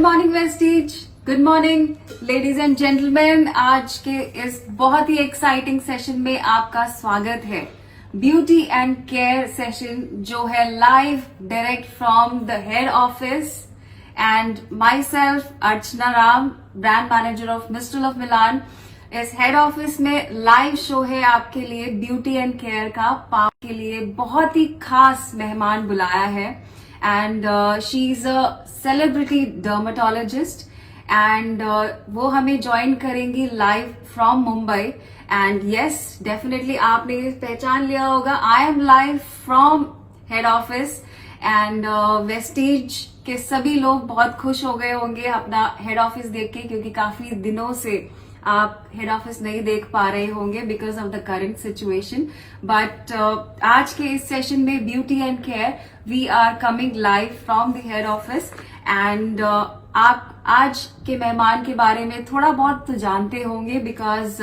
Morning Vestige, good morning ladies and gentleman. आज के इस बहुत ही एक्साइटिंग सेशन में आपका स्वागत है। ब्यूटी एंड केयर सेशन जो है live direct from the head office and my self Archana Ram, brand manager of mistral of मिलान। इस हेड ऑफिस में लाइव शो है आपके लिए ब्यूटी एंड केयर का। आपके लिए बहुत ही खास मेहमान बुलाया है and she is a celebrity dermatologist and वो हमें ज्वाइन करेंगी live from Mumbai. And yes, definitely आपने पहचान लिया होगा, I am live from head office and Vestige के सभी लोग बहुत खुश हो गए होंगे अपना हेड ऑफिस देख के, क्योंकि काफी दिनों से आप हेड ऑफिस नहीं देख पा रहे होंगे because of the current situation. But आज के इस सेशन में beauty and care we are coming live from the head office and आप आज के मेहमान के बारे में थोड़ा बहुत तो जानते होंगे बिकॉज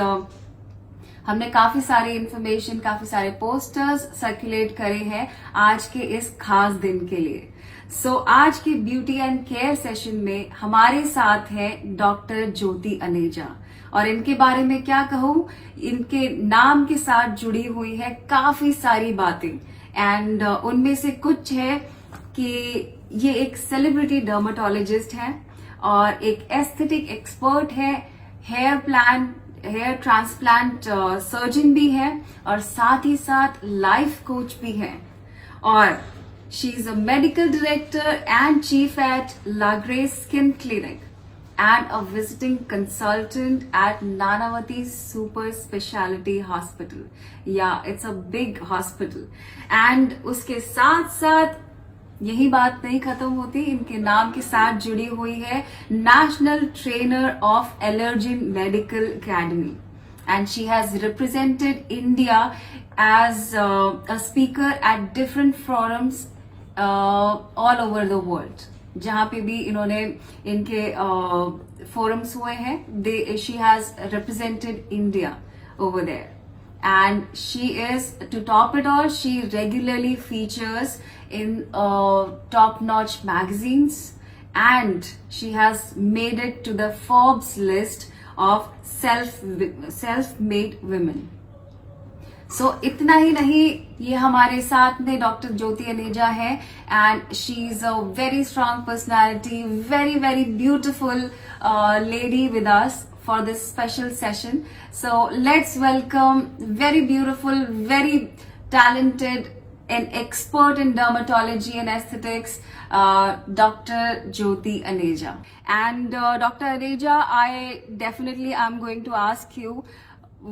हमने काफी सारी इंफॉर्मेशन, काफी सारे पोस्टर्स सर्कुलेट करे हैं आज के इस खास दिन के लिए। सो आज के ब्यूटी एंड केयर सेशन में हमारे साथ है डॉक्टर ज्योति अनेजा। और इनके बारे में क्या कहूं, इनके नाम के साथ जुड़ी हुई है काफी सारी बातें एंड उनमें से कुछ है कि ये एक सेलिब्रिटी डर्मेटोलॉजिस्ट है और एक एस्थेटिक एक्सपर्ट है, हेयर ट्रांसप्लांट सर्जन भी है और साथ ही साथ लाइफ कोच भी है। और she is a medical director and chief at La Grace skin clinic and a visiting consultant at Nanavati Super Speciality Hospital. Yeah, it's a big hospital. And उसके साथ साथ यही बात नहीं खत्म होती, इनके नाम के साथ जुड़ी हुई है national trainer of allergen medical academy and she has represented India as a speaker at different forums all over the world. जहां पे भी इन्होंने इनके फोरम्स हुए हैं, she has represented India over there and she is to top it all, she regularly features in top notch magazines and she has made it to the Forbes list of self made women. So इतना ही नहीं, ये हमारे साथ में doctor ज्योति अनेजा है and she is a very strong personality, very very beautiful lady with us for this special session. So let's welcome very beautiful, very talented and expert in dermatology and aesthetics, Dr. Jyoti Aneja. And Dr. Aneja, I definitely am going to ask you,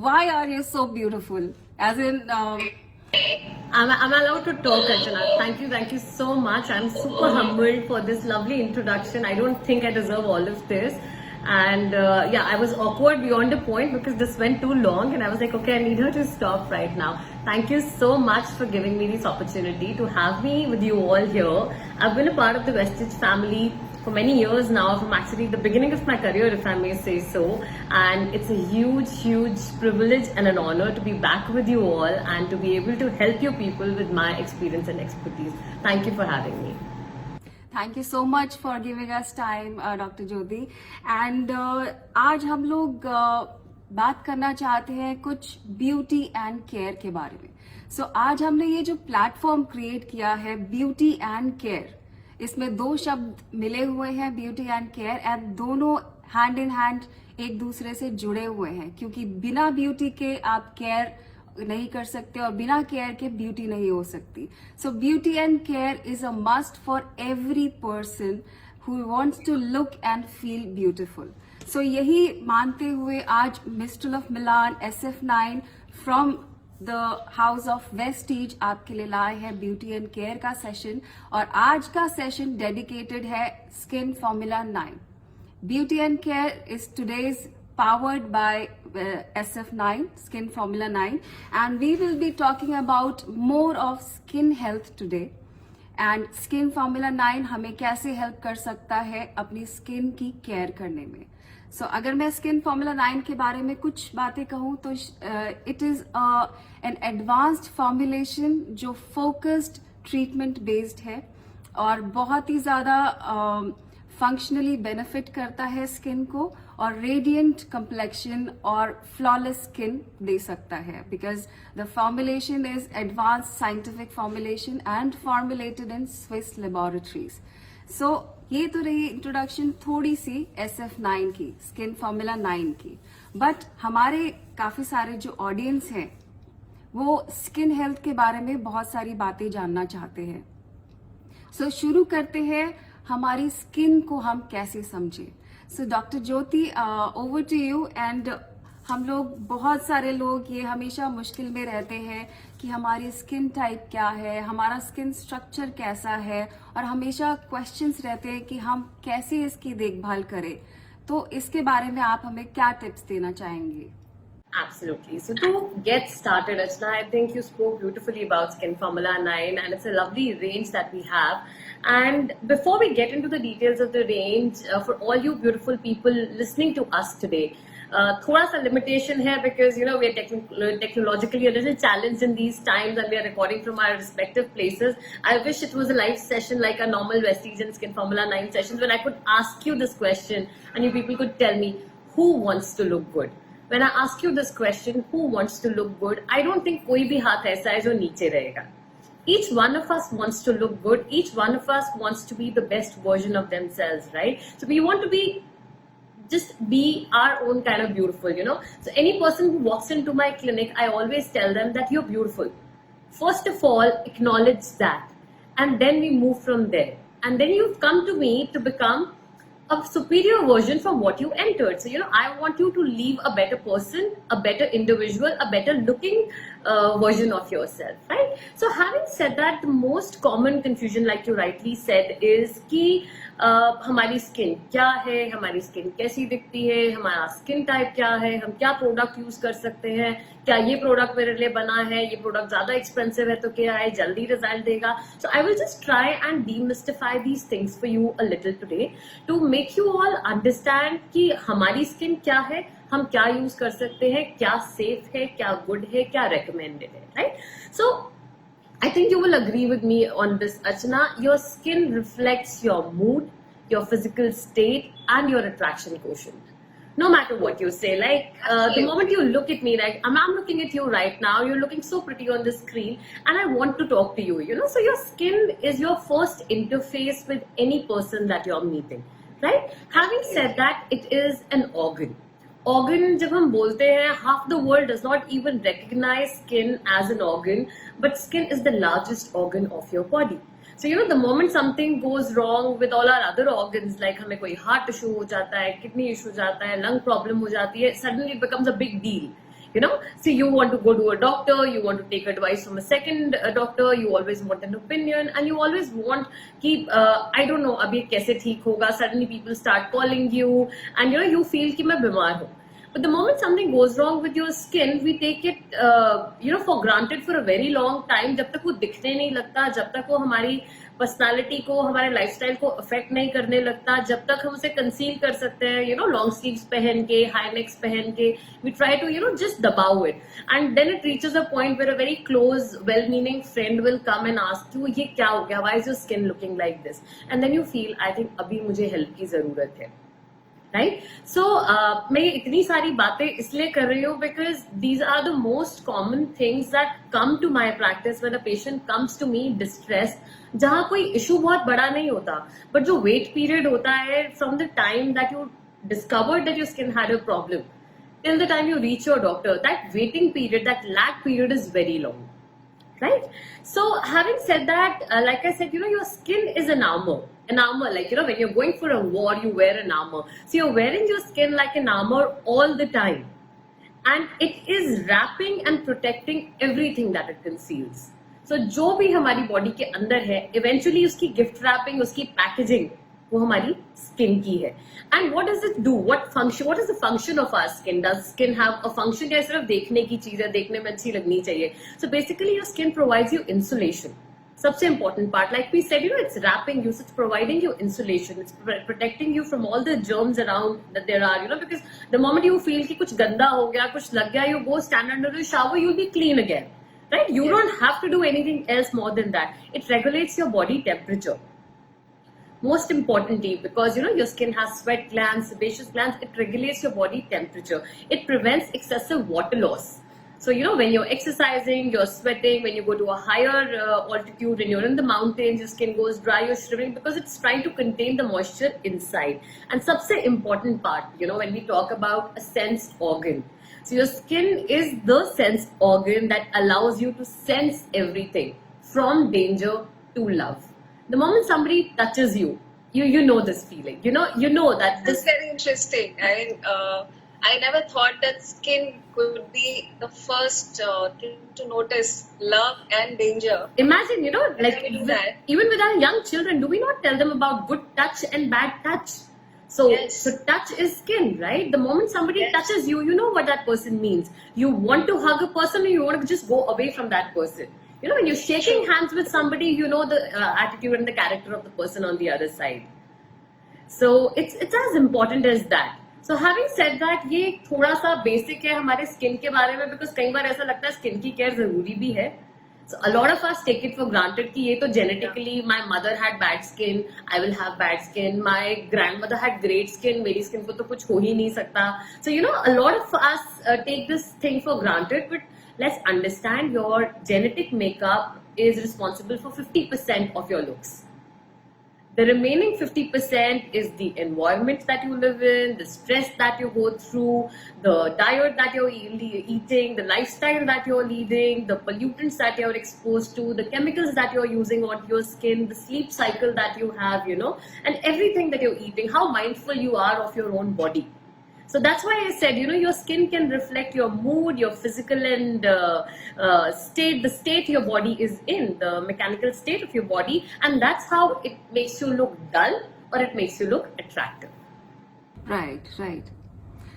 why are you so beautiful? As in, I'm allowed to talk, Archana. Thank you so much. I'm super humbled for this lovely introduction. I don't think I deserve all of this. And yeah, I was awkward beyond a point because this went too long and I was like, okay, I need her to stop right now. Thank you so much for giving me this opportunity to have me with you all here. I've been a part of the Vestige family for many years now, from actually the beginning of my career, if I may say so. And it's a huge privilege and an honor to be back with you all and to be able to help you people with my experience and expertise. Thank you for having me. Thank you so much for giving us time doctor Jyoti. And आज हम लोग बात करना चाहते हैं कुछ beauty and care के बारे में। सो आज हमने ये जो प्लेटफॉर्म क्रिएट किया है ब्यूटी एंड केयर, इसमें दो शब्द मिले हुए हैं, ब्यूटी एंड केयर, एंड दोनों हैंड इन हैंड एक दूसरे से जुड़े हुए हैं, क्योंकि बिना ब्यूटी के आप केयर नहीं कर सकते और बिना केयर के ब्यूटी नहीं हो सकती। So beauty and care is a must for every person who wants to look and feel beautiful. So यही मानते हुए आज mistral of Milan SF9 from the house of Vestige आपके लिए लाए हैं ब्यूटी एंड केयर का सेशन। और आज का सेशन डेडिकेटेड है skin formula 9। Beauty and care is today's powered by SF9, Skin Formula 9, and we will be talking about more of skin health today. And Skin Formula 9 हमें कैसे help कर सकता है अपनी स्किन की केयर करने में। So, अगर मैं स्किन फॉर्मूला 9 के बारे में कुछ बातें कहूँ तो it is an advanced formulation जो फोकस्ड ट्रीटमेंट बेस्ड है और बहुत ही ज्यादा फंक्शनली बेनिफिट करता है स्किन को और रेडिएंट कंप्लेक्शन और फ्लॉलेस स्किन दे सकता है, because the formulation is advance scientific formulation and formulated in Swiss laboratories. So ये तो रही इंट्रोडक्शन थोड़ी सी SF9 की, स्किन फॉर्मूला 9 की. बट हमारे काफी सारे जो ऑडियंस हैं वो स्किन हेल्थ के बारे में बहुत सारी बातें जानना चाहते हैं. सो शुरू करते हैं हमारी स्किन को हम कैसे समझें. So doctor Jyoti, over to you. And हम लोग, बहुत सारे लोग ये हमेशा मुश्किल में रहते हैं कि हमारी स्किन टाइप क्या है, हमारा स्किन स्ट्रक्चर कैसा है, और हमेशा क्वेश्चंस रहते हैं कि हम कैसे इसकी देखभाल करें. तो इसके बारे में आप हमें क्या टिप्स देना चाहेंगे? Absolutely. So to get started, Archana, I think you spoke beautifully about Skin Formula 9, and it's a lovely range that we have. And before we get into the details of the range, for all you beautiful people listening to us today, thoda sa limitation hai because you know we are technologically a little challenged in these times, and we are recording from our respective places. I wish it was a live session like a normal Vestige and Skin Formula 9 sessions when I could ask you this question and you people could tell me who wants to look good. When I ask you this question, who wants to look good, I don't think कोई भी हाथ ऐसा है जो नीचे रहेगा. Each one of us wants to look good. Each one of us wants to be the best version of themselves, right? So we want to just be our own kind of beautiful, you know. So any person who walks into my clinic, I always tell them that you're beautiful. First of all, acknowledge that. And then we move from there. And then you've come to me to become a superior version from what you entered. So, you know, I want you to leave a better person, a better individual, a better looking version of yourself, right? So, having said that, the most common confusion, like you rightly said, is कि हमारी skin क्या है, हमारी skin कैसी दिखती है, हमारा skin type क्या है, हम क्या प्रोडक्ट यूज कर सकते हैं, क्या ये प्रोडक्ट मेरे लिए बना है, ये प्रोडक्ट ज्यादा एक्सपेंसिव है तो क्या है, जल्दी रिजल्ट देगा. So I will just try and demystify these things for you a little today to make you all understand कि हमारी स्किन क्या है, हम क्या यूज कर सकते हैं, क्या सेफ है, क्या गुड है, क्या रेकमेंडेड है, right? So I think you will agree with me on this, Archana. Your skin reflects your mood, your physical state, and your attraction quotient. No matter what you say, like the moment you look at me, like I'm looking at you right now, you're looking so pretty on the screen, and I want to talk to you, you know. So your skin is your first interface with any person that you're meeting, right? Having said that, it is an organ. Organ, जब हम बोलते हैं, half the world does not even recognize skin as an organ, but skin is the largest organ of your body. So you know, the moment something goes wrong with all our other organs, like हमें कोई heart issue हो जाता है, kidney issue हो जाता है, lung problem हो जाती है, suddenly it becomes a big deal. You know, so you want to go to a doctor, you want to take advice from a second doctor, you always want an opinion, and you always want कि I don't know अभी कैसे ठीक होगा. Suddenly people start calling you, and you know, you feel कि मैं बीमार हूँ. But the moment something goes wrong with your skin, we take it, you know, for granted for a very long time. जब तक वो दिखने नहीं लगता, जब तक वो हमारी पर्सनालिटी को, हमारे लाइफस्टाइल को अफेक्ट नहीं करने लगता, जब तक हम उसे कंसील कर सकते हैं, you know, लॉन्ग स्लीव्स पहन के, हाई नेक्स पहन के, we try to, you know, just दबाओ it. And then it reaches a point where a very close, well-meaning friend will come and ask you, ये क्या हो गया? Why is your skin looking like this? And then you feel, I think अभी मुझे help की जरूरत है. Right? So, मैं इतनी सारी बातें इसलिए कर रही हूँ because these are the most common things that come to my practice when a patient comes to me distressed, जहाँ कोई issue बहुत बड़ा नहीं होता, but जो wait period होता है from the time that you discovered that your skin had a problem till the time you reach your doctor, that waiting period, that lag period is very long. Right? So having said that, like I said, you know, your skin is an armor. An armor, like, you know, when you're going for a war, you wear an armor. So you're wearing your skin like an armor all the time. And it is wrapping and protecting everything that it conceals. So जो भी हमारी body के अंदर है, eventually उसकी gift wrapping, उसकी packaging, वो हमारी skin की है. And what does it do? What is the function of our skin? Does skin have a function? या सिर्फ देखने की चीज है, देखने में अच्छी लगनी चाहिए? So basically your skin provides you insulation. सबसे important part, like we said, you know, it's wrapping you, so it's providing you insulation, it's protecting you from all the germs around that there are, you know, because the moment you feel कि कुछ गंदा हो गया, कुछ लग गया, you go stand under the shower, you'll be clean again, right? You don't have to do anything else more than that. It regulates your body temperature. Most importantly, because your skin has sweat glands, sebaceous glands, it regulates your body temperature. It prevents excessive water loss. So, when you're exercising, you're sweating, when you go to a higher altitude and you're in the mountains, your skin goes dry, you're shriveling because it's trying to contain the moisture inside. And सबसे important part, when we talk about a sensed organ. So your skin is the sense organ that allows you to sense everything from danger to love. The moment somebody touches you, you know this feeling. You know that This is this. very interesting. I never thought that skin could be the first thing to notice love and danger. Imagine, like we do that. even with our young children, do we not tell them about good touch and bad touch? So, Yes. so touch is skin, right? The moment somebody Yes. touches you, you know what that person means. You want to hug a person, or you want to just go away from that person. When you're shaking hands with somebody, you know the attitude and the character of the person on the other side. So it's as important as that. So having said that, ये थोड़ा सा basic है हमारे skin के बारे में, because कई बार ऐसा लगता है स्किन की केयर जरूरी भी है. So a lot of us take it for granted कि ये तो genetically my mother had bad skin, I will have bad skin. My grandmother had great skin, मेरी skin को तो कुछ हो ही नहीं सकता. So a lot of us take this thing for granted, but let's understand your genetic makeup is responsible for 50% of your looks. The remaining 50% is the environment that you live in, the stress that you go through, the diet that you're eating, the lifestyle that you're leading, the pollutants that you're exposed to, the chemicals that you're using on your skin, the sleep cycle that you have, and everything that you're eating, how mindful you are of your own body. So that's why I said, your skin can reflect your mood, your physical and state, the state your body is in, the mechanical state of your body, and that's how it makes you look dull or it makes you look attractive. Right, right.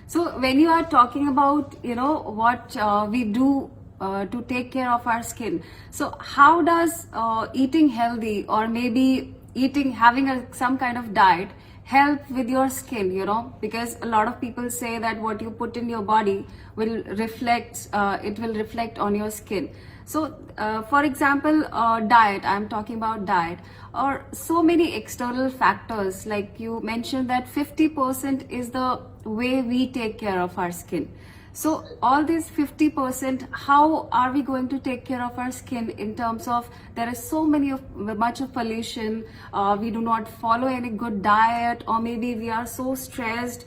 So when you are talking about, what we do to take care of our skin, so how does eating healthy or maybe having some kind of diet help with your skin, because a lot of people say that what you put in your body will reflect, it will reflect on your skin. So, for example, diet, I'm talking about diet, or so many external factors, like you mentioned that 50% is the way we take care of our skin. So all these 50%, how are we going to take care of our skin in terms of there is so much of pollution, we do not follow any good diet, or maybe we are so stressed,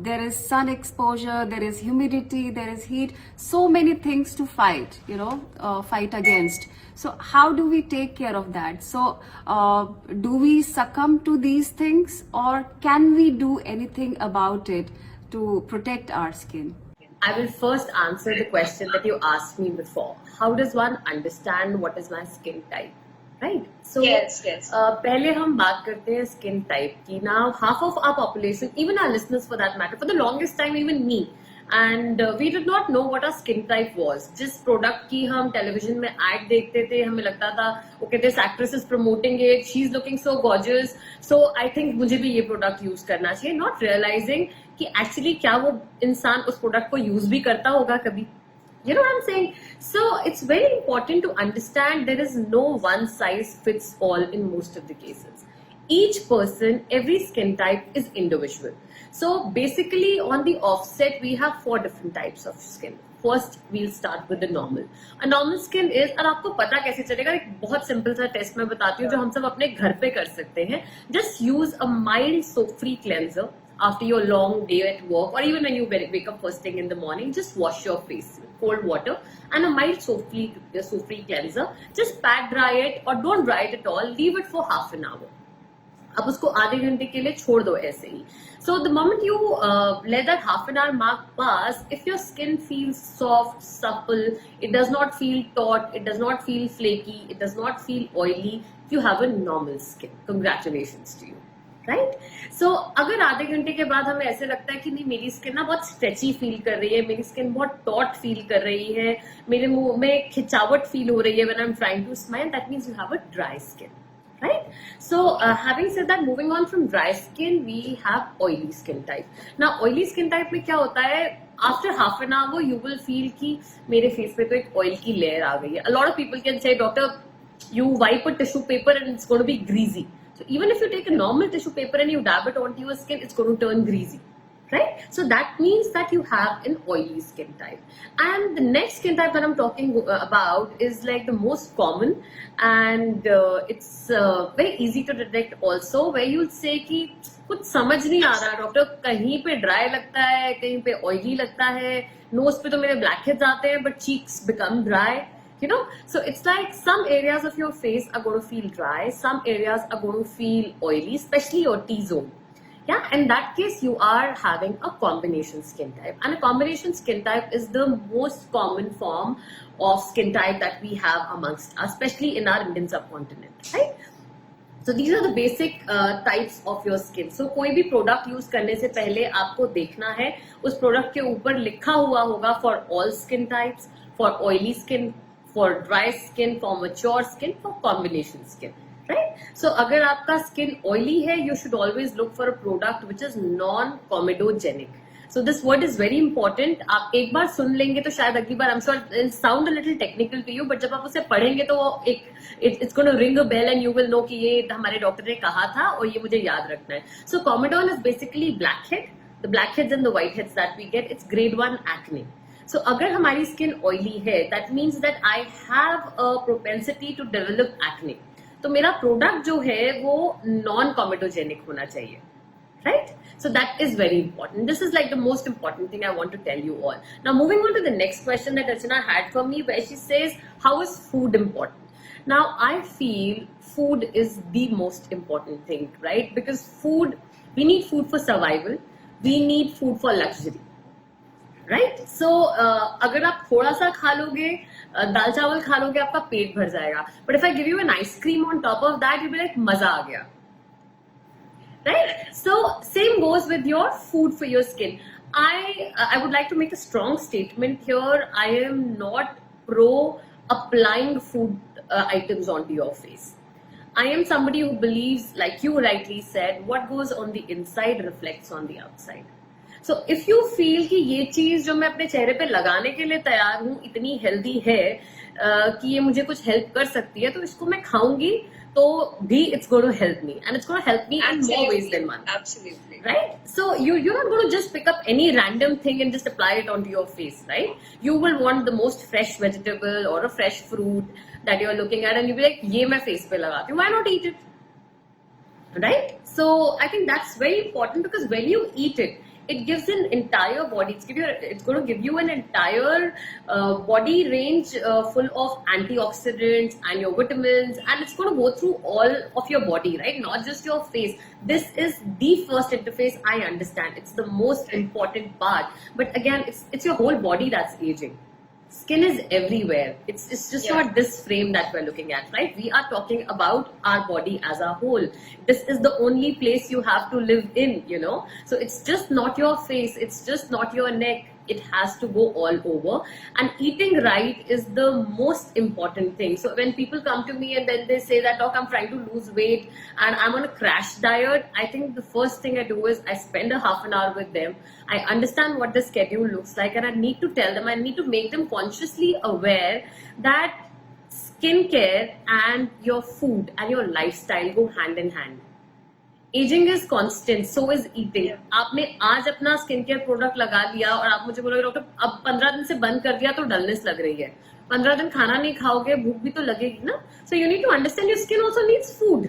there is sun exposure, there is humidity, there is heat, so many things to fight, fight against. So how do we take care of that? So do we succumb to these things, or can we do anything about it to protect our skin? I will first answer the question that you asked me before. How does one understand what is my skin type? Right? So, Yes. पहले हम बात करते हैं skin type की. Now, half of our population, even our listeners for that matter, for the longest time, even me, and we did not know what our skin type was. जिस product की हम television में ad देखते थे, हमें लगता था, okay, this actress is promoting it, she's looking so gorgeous, so I think मुझे भी ये product use करना चाहिए. Not realizing कि actually क्या वो इंसान उस product को use भी करता होगा कभी. You know what I'm saying? So it's very important to understand there is no one size fits all in most of the cases. Each person, every skin type is individual. So basically on the offset, we have 4 different types of skin. First, we'll start with the normal. A normal skin is, और आपको पता कैसे चलेगा, एक बहुत simple सा test मैं बताती हूँ जो हम सब अपने घर पे कर सकते हैं. Just use a mild soap-free cleanser after your long day at work, or even when you wake up first thing in the morning. Just wash your face with cold water and a mild soap-free cleanser. Just pat dry it, or don't dry it at all. Leave it for half an hour. अब उसको आधे घंटे के लिए छोड़ दो ऐसे ही. So the moment you let that half an hour mark pass, if your skin feels soft, supple, it does not feel taut, it does not feel flaky, it does not feel oily, you have a normal skin. Congratulations to you. Right? So अगर आधे घंटे के बाद हमें ऐसे लगता है कि नहीं, मेरी स्किन ना बहुत स्ट्रेची फील कर रही है, मेरी स्किन बहुत टॉट फील कर रही है, मेरे मुंह में खिंचावट फील हो रही है when I'm trying to smile, that means you have a dry skin. Right? So having said that, moving on from dry skin, we have oily skin type. Now oily skin type में क्या होता है, after half an hour you will feel कि मेरे face पे तो एक oil की layer आ गई है. A lot of people can say, doctor, you wipe a tissue paper and it's going to be greasy. So even if you take a normal tissue paper and you dab it onto your skin, it's going to turn greasy. Right? So that means that you have an oily skin type. And the next skin type that I'm talking about is like the most common, and it's very easy to detect also, where you'll say कि कुछ समझ नहीं आ रहा doctor, कहीं पे dry लगता है, कहीं पे ऑयली लगता है, नोज पे तो मेरे ब्लैक हेड्स आते हैं, but cheeks become dry. You know, so it's like some areas of your face are going to feel dry, some areas are going to feel oily, especially your T-zone. Yeah, in that case, you are having a combination skin type. And a combination skin type is the most common form of skin type that we have amongst us, especially in our Indian subcontinent, right? So these are the basic types of your skin. So कोई भी product use करने से पहले आपको देखना है उस product के ऊपर लिखा हुआ होगा for all skin types, for oily skin, for dry skin, for mature skin, for combination skin. Right? So अगर आपका skin oily है, you should always look for a product which is non-comedogenic. So this word is very important. आप एक बार सुन लेंगे तो शायद अगली बार, I'm sure it'll sound a little technical to you, but जब आप उसे पढ़ेंगे तो it's going to ring a bell and you will know कि ये हमारे डॉक्टर ने कहा था और ये मुझे याद रखना है. So comedone is basically blackhead, the blackheads and the whiteheads that we get. It's grade 1 acne. So अगर हमारी skin oily है, that means that I have a propensity to develop acne. तो मेरा प्रोडक्ट जो है वो नॉन कॉमेडोजेनिक होना चाहिए, right? So that is very important. This is like the most important thing I want to tell you all. Now moving on to the next question that Archana had for me, where she says, how is food important? Now I feel food is the most important thing, right? Because food, we need food for survival, we need food for luxury. Right so अगर आप थोड़ा सा खा लोगे, दाल चावल खा लोगे, आपका पेट भर जाएगा. But if I give you an ice cream on top of that, you be like मजा आ गया. Right so same goes with your food for your skin. I would like to make a strong statement here. I am not pro applying food items onto your face. I am somebody who believes, like you rightly said, what goes on the inside reflects on the outside. So if you feel कि ये चीज जो मैं अपने चेहरे पे लगाने के लिए तैयार हूँ इतनी हेल्दी है कि ये मुझे कुछ हेल्प कर सकती है, तो इसको मैं खाऊंगी तो भी it's going to help me, and it's going to help me in more ways than one. Absolutely. Right? So you're not going to just pick up any random thing and just apply it onto your face, right? You will want the most fresh vegetable or a fresh fruit that you're looking at, and you'll be like, ये मैं face पे लगाती हूँ, why not eat it? Right? So I think that's very important, because when you eat it, it gives an entire body, it's going to give you an entire body range full of antioxidants and your vitamins, and it's going to go through all of your body, right? Not just your face. This is the first interface, I understand. It's the most important part. But again, it's your whole body that's aging. Skin is everywhere. It's just not this frame that we're looking at, right? We are talking about our body as a whole. This is the only place you have to live in, you know. So it's just not your face. It's just not your neck. It has to go all over. And eating right is the most important thing. So when people come to me and then they say that, Doc, I'm trying to lose weight and I'm on a crash diet, I think the first thing I do is I spend a half an hour with them. I understand what the schedule looks like, and I need to tell them, I need to make them consciously aware that skincare and your food and your lifestyle go hand in hand. Ageing is constant, so is eating. आपने आज अपना skin care product लगा लिया और आप मुझे बोलोगे doctor अब 15 दिन से बंद कर दिया तो डलनेस लग रही है. 15 दिन खाना नहीं खाओगे, भूख भी तो लगेगी ना. So you need to understand your skin also needs food.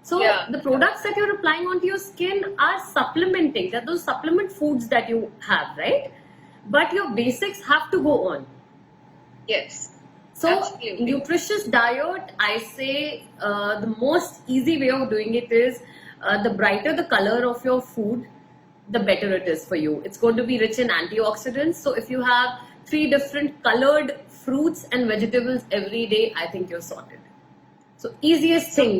So the products that you're applying onto your skin are supplementing. They're those supplement foods that you have, right? But your basics have to go on. Yes. So absolutely. Nutritious diet, I say the most easy way of doing it is the brighter the color of your food, the better it is for you. It's going to be rich in antioxidants. So if you have 3 different colored fruits and vegetables every day, I think you're sorted. So easiest thing.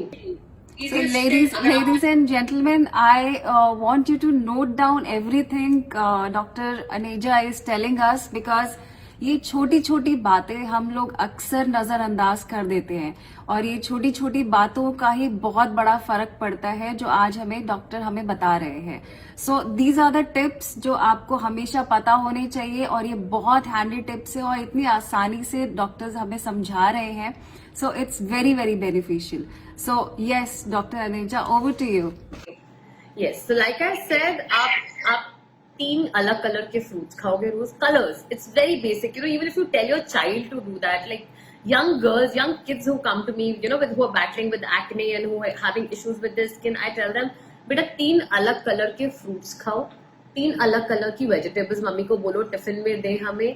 So ladies and gentlemen, I want you to note down everything Dr. Aneja is telling us, because ये छोटी छोटी बातें हम लोग अक्सर नजरअंदाज कर देते हैं और ये छोटी छोटी बातों का ही बहुत बड़ा फर्क पड़ता है जो आज हमें डॉक्टर हमें बता रहे हैं. So these are the tips जो आपको हमेशा पता होने चाहिए और ये बहुत हैंडी टिप्स है और इतनी आसानी से डॉक्टर्स हमें समझा रहे हैं. So it's very very beneficial. So yes doctor Aneja, over to you. Yes, so like I said, आप 3 अलग कलर के fruits खाओगे रोज. Colors, it's very basic. You know, even if you tell your child to do that, like young girls, young kids who come to me, you know, who are battling with acne and who are having issues with their skin, I tell them, बेटा 3 अलग colour के fruits खाओ, 3 अलग colour की vegetables mummy को बोलो tiffin में दे हमें,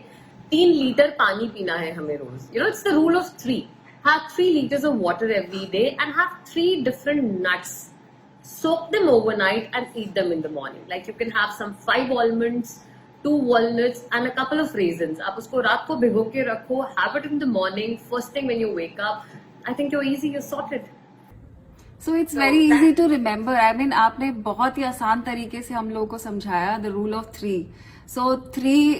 3 लीटर पानी पीना है हमें रोज. You know, it's the rule of 3. Have 3 liters of water every day and have 3 different nuts. Soak them overnight and eat them in the morning. Like you can have some 5 almonds, 2 walnuts and a couple of raisins. आप उसको रात को भिगो के रखो. Have it in the morning. First thing when you wake up. I think you're easy. You're sorted. So it's very easy to remember. I mean, आपने बहुत ही आसान तरीके से हम लोगों को समझाया the rule of 3. So 3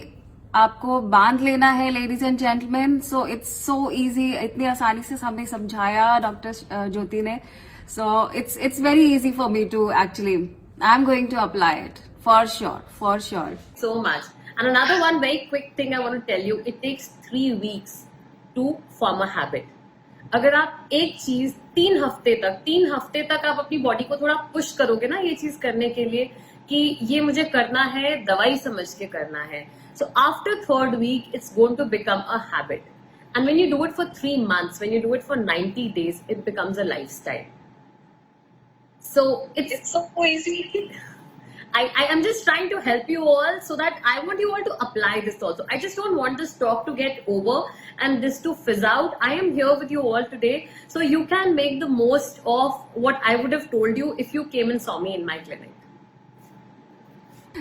आपको बांध लेना है ladies and gentleman. So it's so easy. इतनी आसानी से हमें समझाया डॉक्टर ज्योति ने. So it's very easy for me to actually. I'm going to apply it for sure. So much. And another one very quick thing I want to tell you. It takes 3 weeks to form a habit. अगर आप एक चीज 3 हफ्ते तक आप अपनी body को थोड़ा पुश करोगे ना ये चीज करने के लिए कि ये मुझे करना है, दवाई समझ के करना है. So after 3rd week, it's going to become a habit. And when you do it for 3 months, when you do it for 90 days, it becomes a lifestyle. So It's so easy. I am just trying to help you all so that I want you all to apply this also. I just don't want this talk to get over and this to fizz out. I am here with you all today so you can make the most of what I would have told you if you came and saw me in my clinic.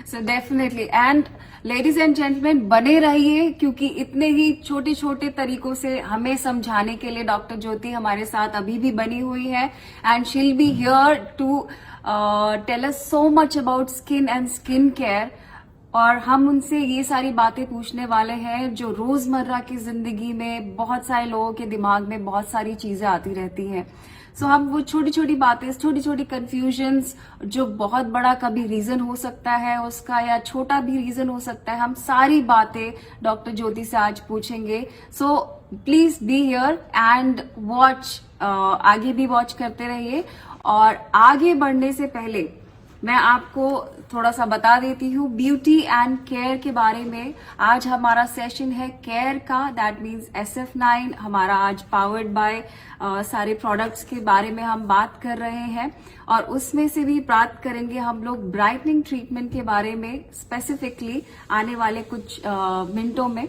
So definitely. And ladies and gentlemen, बने रहिए क्योंकि इतने ही छोटे छोटे तरीकों से हमें समझाने के लिए डॉक्टर ज्योति हमारे साथ अभी भी बनी हुई है. And she will be here to tell us so much about skin and skin care. और हम उनसे ये सारी बातें पूछने वाले हैं जो रोजमर्रा की जिंदगी में बहुत सारे लोगों के दिमाग में बहुत सारी चीजें आती रहती हैं. सो हम वो छोटी छोटी बातें, छोटी छोटी कंफ्यूजन्स जो बहुत बड़ा कभी रीजन हो सकता है उसका या छोटा भी रीजन हो सकता है, हम सारी बातें डॉक्टर ज्योति से आज पूछेंगे. So please be here and watch. आगे भी वॉच करते रहिए. और आगे बढ़ने से पहले मैं आपको थोड़ा सा बता देती हूँ ब्यूटी एंड केयर के बारे में. आज हमारा सेशन है केयर का. दैट मीन्स SF9 हमारा आज पावर्ड बाय सारे प्रोडक्ट्स के बारे में हम बात कर रहे हैं. और उसमें से भी बात करेंगे हम लोग ब्राइटनिंग ट्रीटमेंट के बारे में स्पेसिफिकली आने वाले कुछ मिनटों में.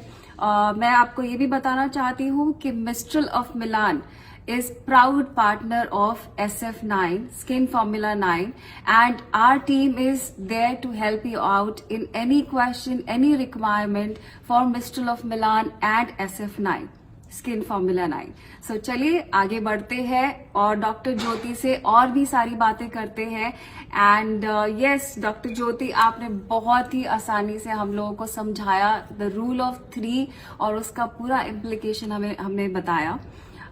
मैं आपको ये भी बताना चाहती हूँ कि mistral of Milan is proud partner of SF9 Skin Formula 9 and our team is there to help you out in any question, any requirement for Mistral of Milan and SF9 Skin Formula 9. So चलिए आगे बढ़ते हैं और doctor ज्योति से और भी सारी बातें करते हैं. एंड यस डॉक्टर ज्योति, आपने बहुत ही आसानी से हम लोगों को समझाया द रूल ऑफ 3 और उसका पूरा इम्प्लीकेशन हमने बताया.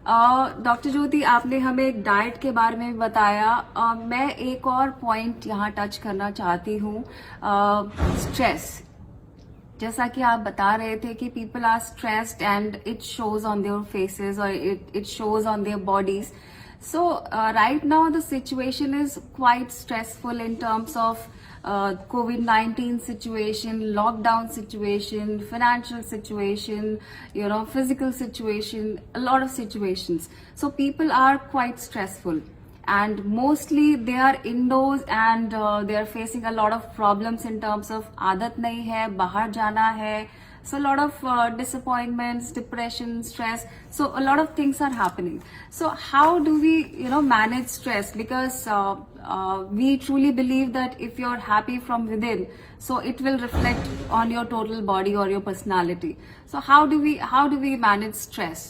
डॉक्टर ज्योति, आपने हमें डाइट के बारे में बताया. मैं एक और पॉइंट यहाँ टच करना चाहती हूँ. स्ट्रेस, जैसा कि आप बता रहे थे कि people are stressed and it shows on their faces और it shows on their bodies. So right now the situation is quite stressful in terms of COVID-19 situation, lockdown situation, financial situation, physical situation, a lot of situations. So people are quite stressful and mostly they are indoors and they are facing a lot of problems in terms of आदत नहीं है, बाहर जाना है. So a lot of disappointments, depression, stress. So a lot of things are happening. So how do we, manage stress? Because we truly believe that if you're happy from within, so it will reflect on your total body or your personality. So how do we manage stress?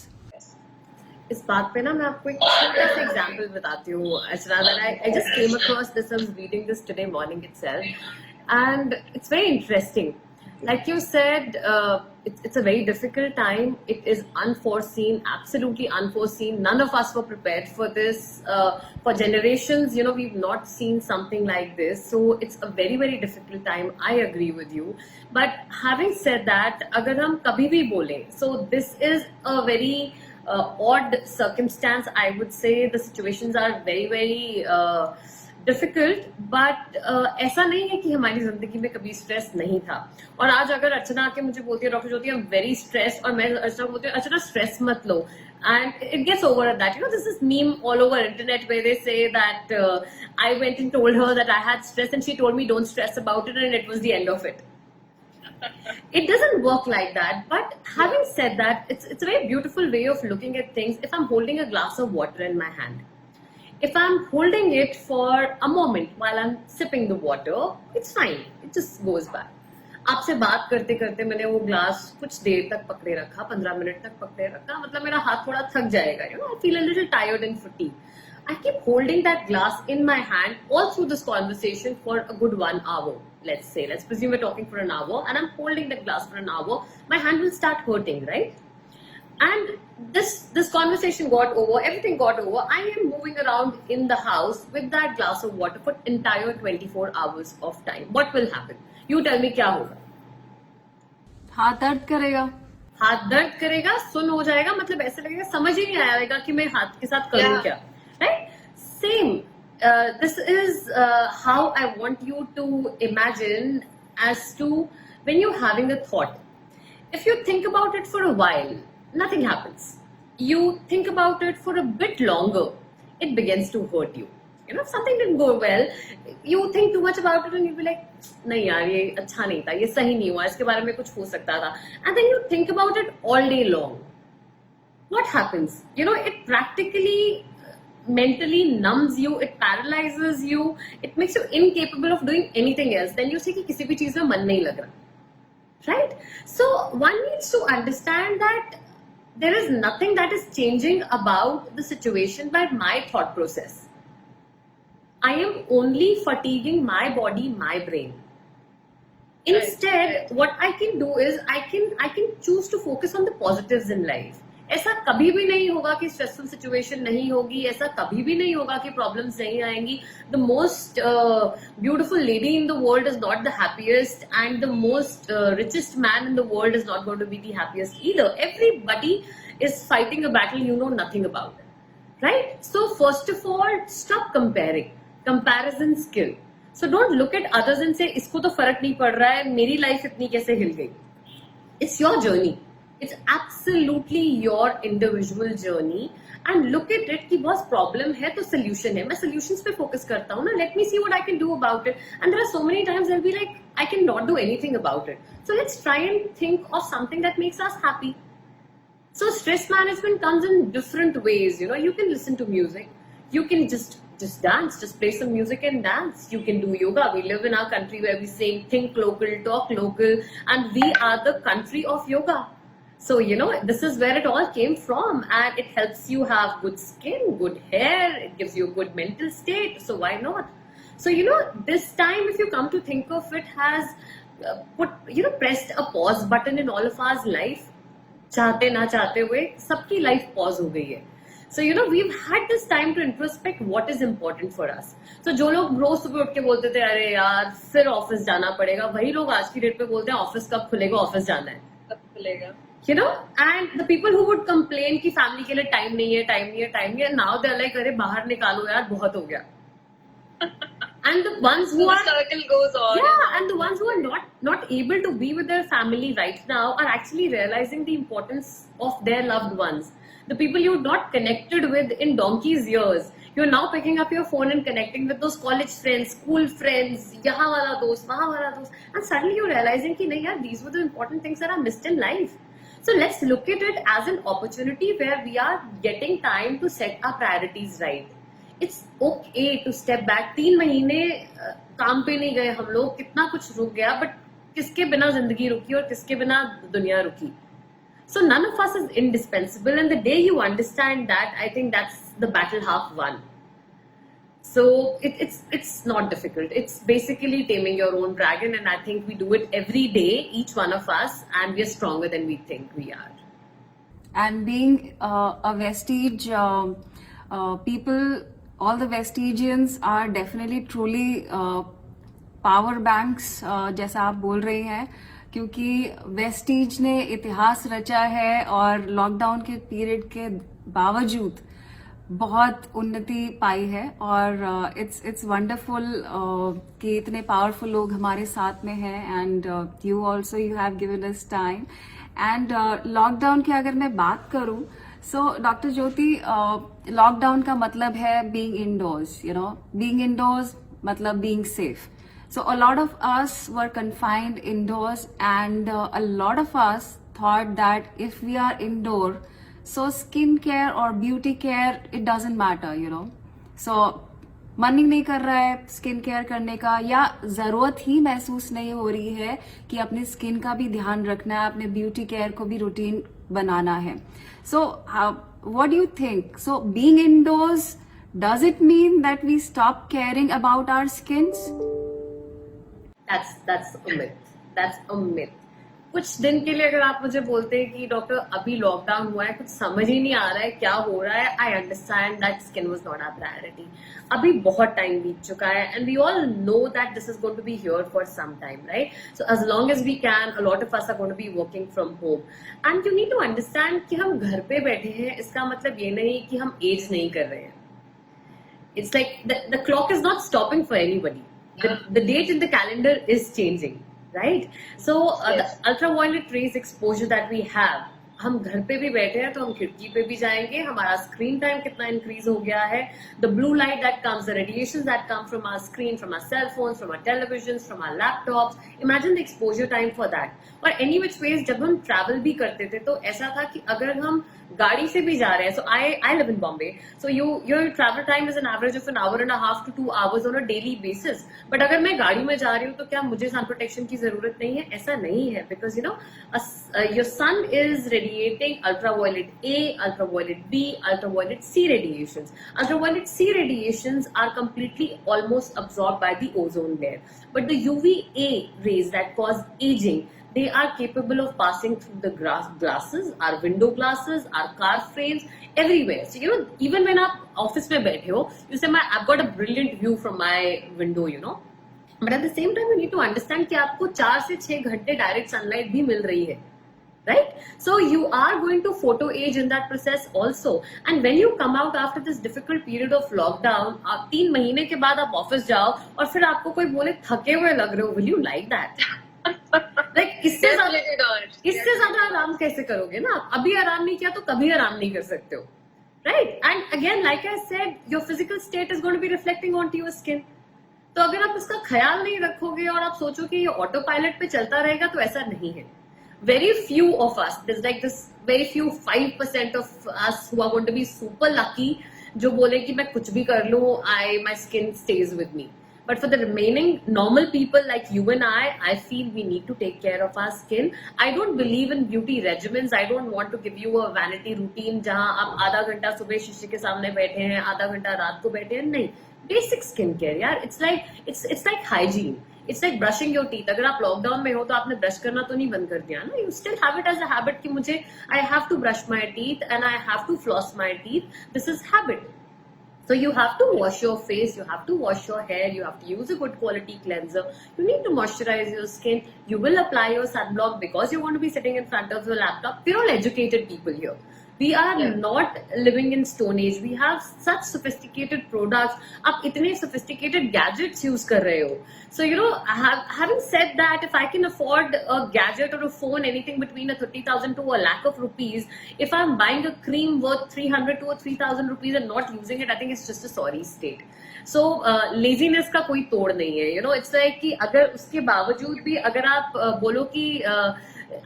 इस बात पे ना मैं आपको एक छोटा सा example बताती हूँ. अर्चना, I just came across this. I was reading this today morning itself, and it's very interesting. Like you said, it's a very difficult time. It is unforeseen, absolutely unforeseen. None of us were prepared for this. For generations, we've not seen something like this. So it's a very, very difficult time. I agree with you. But having said that, agar hum kabhi bhi bole, so this is a very odd circumstance. I would say the situations are very, very difficult, but ऐसा नहीं है कि हमारी जिंदगी में कभी stress नहीं था. और आज अगर अर्चना आके मुझे बोलती है, doctor Jyoti I am very stress, और मैं अर्चना को बोलती हूँ अर्चना स्ट्रेस मत लो, and it gets over at that. This is meme all over internet where they say that I went and told her that I had stress and she told me don't stress about it, and it was the end of it. It doesn't work like that. But having said that, it's a very beautiful way of looking at things. If I'm holding a glass of water in my hand, if I'm holding it for a moment while I'm sipping the water, it's fine. It just goes by. आपसे बात करते करते मैंने वो glass कुछ देर तक पकड़े रखा, 15 मिनट तक पकड़े रखा, मतलब मेरा हाथ थोड़ा थक जाएगा. I feel a little tired and fatigued. I keep holding that glass in my hand all through this conversation for a good 1 hour. Let's presume we're talking for an hour, and I'm holding that glass for an hour. My hand will start hurting, right? And this conversation got over, everything got over. I am moving around in the house with that glass of water for entire 24 hours of time. What will happen? You tell me क्या होगा? हाथ दर्द करेगा. हाथ दर्द करेगा, सुन हो जाएगा, मतलब ऐसे लगेगा समझ ही नहीं आएगा कि मैं हाथ के साथ करूँ क्या, right? Same. This is how I want you to imagine as to when you're having a thought. If you think about it for a while, nothing happens. You think about it for a bit longer, it begins to hurt you. If something didn't go well, you think too much about it and you'll be like, नहीं यार ये अच्छा नहीं था, ये सही नहीं हुआ, इसके बारे में कुछ हो सकता था. And then you think about it all day long. What happens? It practically mentally numbs you, it paralyzes you, it makes you incapable of doing anything else. Then you say कि किसी भी चीज में मन नहीं लग रहा. Right? So one needs to understand that there is nothing that is changing about the situation by my thought process. I am only fatiguing my body, my brain. Instead, what I can do is I can choose to focus on the positives in life. ऐसा कभी भी नहीं होगा कि stressful situation नहीं होगी, ऐसा कभी भी नहीं होगा कि प्रॉब्लम्स नहीं आएंगी. The most beautiful lady in the world is not the happiest, and the most richest man in the world is not going to be the happiest either. Everybody is fighting a battle you know nothing about, right? So first of all, stop comparing. Comparison skill. So don't look at others and say इसको तो फर्क नहीं पड़ रहा है, मेरी life इतनी कैसे हिल गई. It's your journey. It's absolutely your individual journey. And look at it कि बहुत problem है तो solution है. मैं solutions पे focus करता हूँ ना. Let me see what I can do about it. And there are so many times I'll be like, I cannot do anything about it. So let's try and think of something that makes us happy. So stress management comes in different ways. You can listen to music. You can just dance, just play some music and dance. You can do yoga. We live in our country where we say think local, talk local, and we are the country of yoga. So, this is where it all came from, and it helps you have good skin, good hair, it gives you a good mental state. So why not? So, this time, if you come to think of it, has pressed a pause button in all of our life. चाहते ना चाहते हुए सबकी life pause हो गई है. So, we've had this time to introspect what is important for us. So, जो लोग रोज सुबह उठ के बोलते थे अरे यार फिर ऑफिस जाना पड़ेगा, वही लोग आज की डेट पे बोलते हैं ऑफिस कब खुलेगा, ऑफिस जाना है, कब खुलेगा. And the people who would complain कि फैमिली के लिए टाइम नहीं है, now they're like अरे बाहर निकालो यार बहुत हो गया. And the ones who So the are circle goes on. Yeah, and the ones who are not able to be with their family right now are actually realizing the importance of their loved ones. The people you're not connected with in donkey's years, you're now picking up your phone and connecting with those college friends, school friends, yahan wala dost, wahan wala dost, and suddenly you're realizing ki nahi yaar, these were the important things that are missed in life. So let's look at it as an opportunity where we are getting time to set our priorities right. It's okay to step back. 3 महीने काम पे नहीं गए हम लोग, कितना कुछ रुक गया, but किसके बिना जिंदगी रुकी और किसके बिना दुनिया रुकी. So none of us is indispensable, and the day you understand that, I think that's the battle half won. So it's not difficult. It's basically taming your own dragon, and I think we do it every day, each one of us, and we are stronger than we think we are. And being a vestige, people, all the vestigians are definitely truly power banks, जैसा आप बोल रही हैं, क्योंकि Vestige ने इतिहास रचा है और लॉकडाउन के पीरियड के बावजूद बहुत उन्नति पाई है, और इट्स वंडरफुल कि इतने पावरफुल लोग हमारे साथ में हैं, and you also you have given us time. And lockdown की अगर मैं बात करूं, सो डॉक्टर ज्योति, लॉकडाउन का मतलब है being indoors, you know, being indoors मतलब being safe. So a lot of us were confined indoors, and a lot of us thought that if we are indoor, so skin care or beauty care, it doesn't matter, you know. So मन ही नहीं कर रहा है skin care करने का, या जरूरत ही महसूस नहीं हो रही है कि अपनी स्किन का भी ध्यान रखना है, अपने ब्यूटी केयर को भी रूटीन बनाना है. So what do you think? So being indoors, does it mean that we stop caring about our skins? That's a myth. That's a myth. कुछ दिन के लिए अगर आप मुझे बोलते हैं कि डॉक्टर अभी लॉकडाउन हुआ है, कुछ समझ ही नहीं आ रहा है क्या हो रहा है, I understand that skin was not our priority. अभी बहुत टाइम बीत चुका है, and we all know that this is going to be here for some time, right? So as long as we can, a lot of us are going to be working from home, and you need to understand कि हम घर पे बैठे हैं, इसका मतलब ये नहीं कि हम एज नहीं कर रहे हैं. It's like the clock is not stopping for anybody. The date in the calendar is changing, right? So Yes. the ultraviolet rays exposure that we have, हम घर पे भी बैठे हैं तो हम खिड़की पे भी जाएंगे, हमारा स्क्रीन टाइम कितना इंक्रीज हो गया है. The blue light that comes, the radiations that come from our screen, from our cell phones, from our televisions, from our laptops, imagine the exposure time for that. और any which ways जब हम travel भी करते थे तो ऐसा था कि अगर हम गाड़ी से भी जा रहे हैं, so I live in Bombay, so your travel time is an average of 1.5 to 2 hours on a daily basis. But अगर मैं गाड़ी में जा रही हूँ तो क्या मुझे सन प्रोटेक्शन की जरूरत नहीं है? ऐसा नहीं है, because you know your son is radiating ultraviolet A, ultraviolet B, ultraviolet C radiations. Ultraviolet C radiations are completely almost absorbed by the ozone layer. But the UVA rays that cause aging, they are capable of passing through the glasses, our window glasses, our car frames, everywhere. So, you know, even when आप office में बैठे हो, you say, I've got a brilliant view from my window, you know. But at the same time, you need to understand कि आपको 4 से 6 घंटे direct sunlight भी मिल रही है. Right? So you are going to photo age in that process also. And when you come out after this difficult period of lockdown, आप 3 महीने के बाद आप ऑफिस जाओ और फिर आपको कोई बोले थके हुए लग रहे हो, will you like that? Like इससे ज्यादा आराम कैसे करोगे ना? आप अभी आराम नहीं किया तो कभी आराम नहीं कर सकते हो, right? And again, like I said, your physical state is going to be reflecting onto your skin. तो अगर आप इसका ख्याल नहीं रखोगे और आप सोचो कि ये ऑटो पायलट पे चलता रहेगा, तो ऐसा नहीं है. Very few of us, there's like this very few 5% of us who are going to be super lucky, जो बोले कि मैं कुछ भी कर लूं, my skin stays with me. But for the remaining normal people like you and I feel we need to take care of our skin. I don't believe in beauty regimens. I don't want to give you a vanity routine जहां आप आधा घंटा सुबह शीशे के सामने बैठे हैं, आधा घंटा रात को बैठे हैं. नहीं, basic skin care यार. It's like hygiene. It's like brushing your teeth. अगर आप लॉकडाउन में हो तो आपने ब्रश करना तो नहीं बंद कर दिया ना. You still have it as a habit कि मुझे I have to brush my teeth and I have to floss my teeth. This is habit. So you have to wash your face, you have to wash your hair, you have to use a good quality cleanser. You need to moisturize your skin. You will apply your sunblock because you're going to be sitting in front of your laptop. We're all educated people here. We are not living in stone age. We have such sophisticated products. आप इतने sophisticated gadgets use कर रहे हो. So you know, having said that, if I can afford a gadget or a phone, anything between a 30,000 to a lakh of rupees, if I'm buying a cream worth 300 to a 3,000 rupees and not using it, I think it's just a sorry state. So laziness का कोई तोड़ नहीं है. You know, it's like कि अगर उसके बावजूद भी अगर आप बोलो कि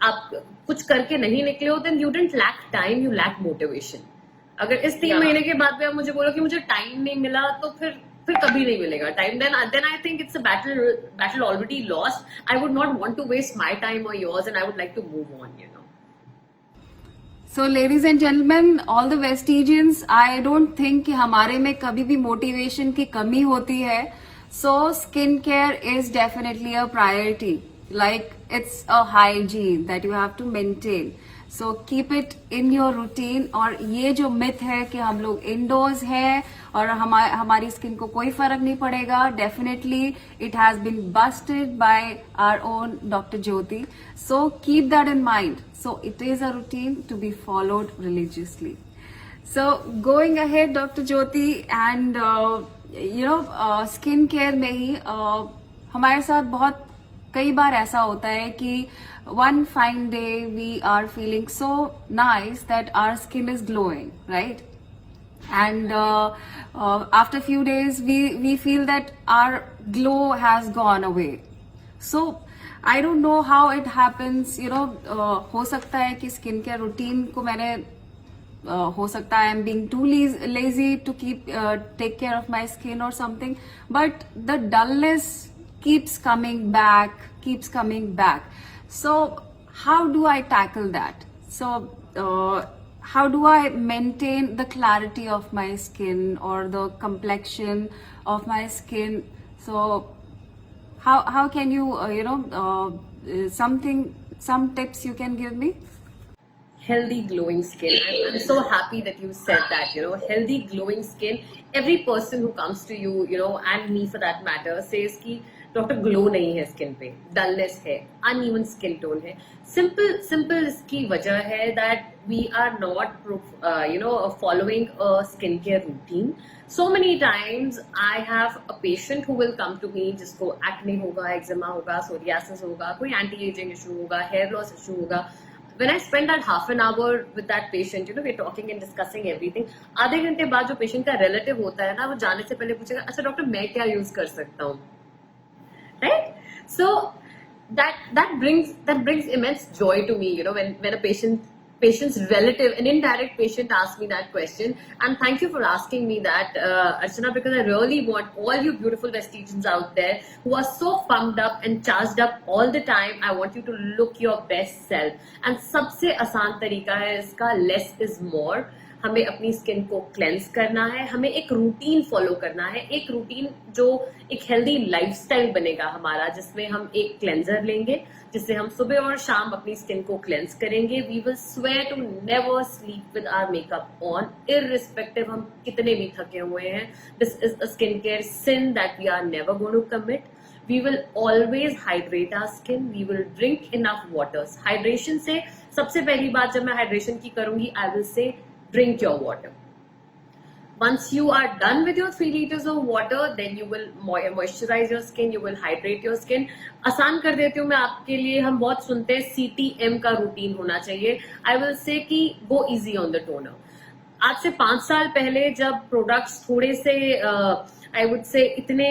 आप कुछ करके नहीं निकले हो, then you didn't lack time, you lack motivation. अगर इस 3 महीने के बाद भी आप मुझे बोलो कि मुझे टाइम नहीं मिला, तो फिर कभी नहीं मिलेगा time. then I think it's a battle already lost. I would not want to waste my time or yours, and I would like to move on, you know. So, ladies and gentlemen, all the Vestigians, I don't think कि हमारे में कभी भी motivation की कमी होती है. So, skincare is definitely a priority. Like, it's a hygiene that you have to maintain. So, keep it in your routine. और ये जो myth है कि हम लोग indoors हैं और हमारी skin को कोई फर्क नहीं पड़ेगा, definitely it has been busted by our own Dr. Jyoti. So, keep that in mind. So, it is a routine to be followed religiously. So, going ahead, Dr. Jyoti, and skin care में ही हमारे साथ बहुत कई बार ऐसा होता है कि one fine day we are feeling so nice that our skin is glowing, right? And after few days we feel that our glow has gone away. So I don't know how it happens, हो सकता है कि skin care routine को मैंने हो सकता है I am being too lazy to keep take care of my skin और something, but the dullness keeps coming back. So how do I tackle that? So how do I maintain the clarity of my skin or the complexion of my skin? So how can you some tips you can give me? Healthy glowing skin. I'm so happy that you said that, healthy glowing skin. Every person who comes to you, and me for that matter, says कि doctor glow नहीं है skin पे, dullness है, uneven skin tone है. Simple इसकी वजह है that we are not following a skin care routine. So many times I have a patient who will come to me जिसको एक्ने होगा, एक्जिमा होगा, सोरियासिस होगा, कोई एंटी एजिंग इशू होगा, हेयर लॉस इशू होगा. When I spend that half an hour with that patient, we're talking and discussing everything. आधे घंटे बाद जो पेशेंट का रिलेटिव होता है ना, वो जाने से पहले पूछेगा, अच्छा डॉक्टर मैं क्या यूज कर सकता हूँ, right? So that brings immense joy to me, when a patient's relative, an indirect patient, asks me that question. And thank you for asking me that, Archana, because I really want all you beautiful Vestigians out there who are so pumped up and charged up all the time. I want you to look your best self. And सबसे आसान तरीका है इसका, less is more. हमें अपनी skin को cleanse करना है, हमें एक रूटीन फॉलो करना है, एक रूटीन जो एक हेल्दी लाइफस्टाइल बनेगा हमारा, जिसमें हम एक क्लेंजर लेंगे, जिससे हम सुबह और शाम अपनी स्किन को क्लेंस करेंगे. We will swear to never sleep with our makeup on, irrespective हम कितने भी थके हुए हैं. This is a skin care sin that we are never going to commit. We will always hydrate our skin. We will drink enough waters. Hydration से सबसे पहली बात जब मैं हाइड्रेशन की करूंगी, I will say drink your water. Once you are done with your 3 liters of water, then you will moisturize your skin, you will hydrate your skin. आसान कर देती हूँ मैं आपके लिए. हम बहुत सुनते हैं CTM का रूटीन होना चाहिए. I will say कि go easy on the toner. आज से 5 साल पहले जब प्रोडक्ट्स थोड़े से आई वुड से इतने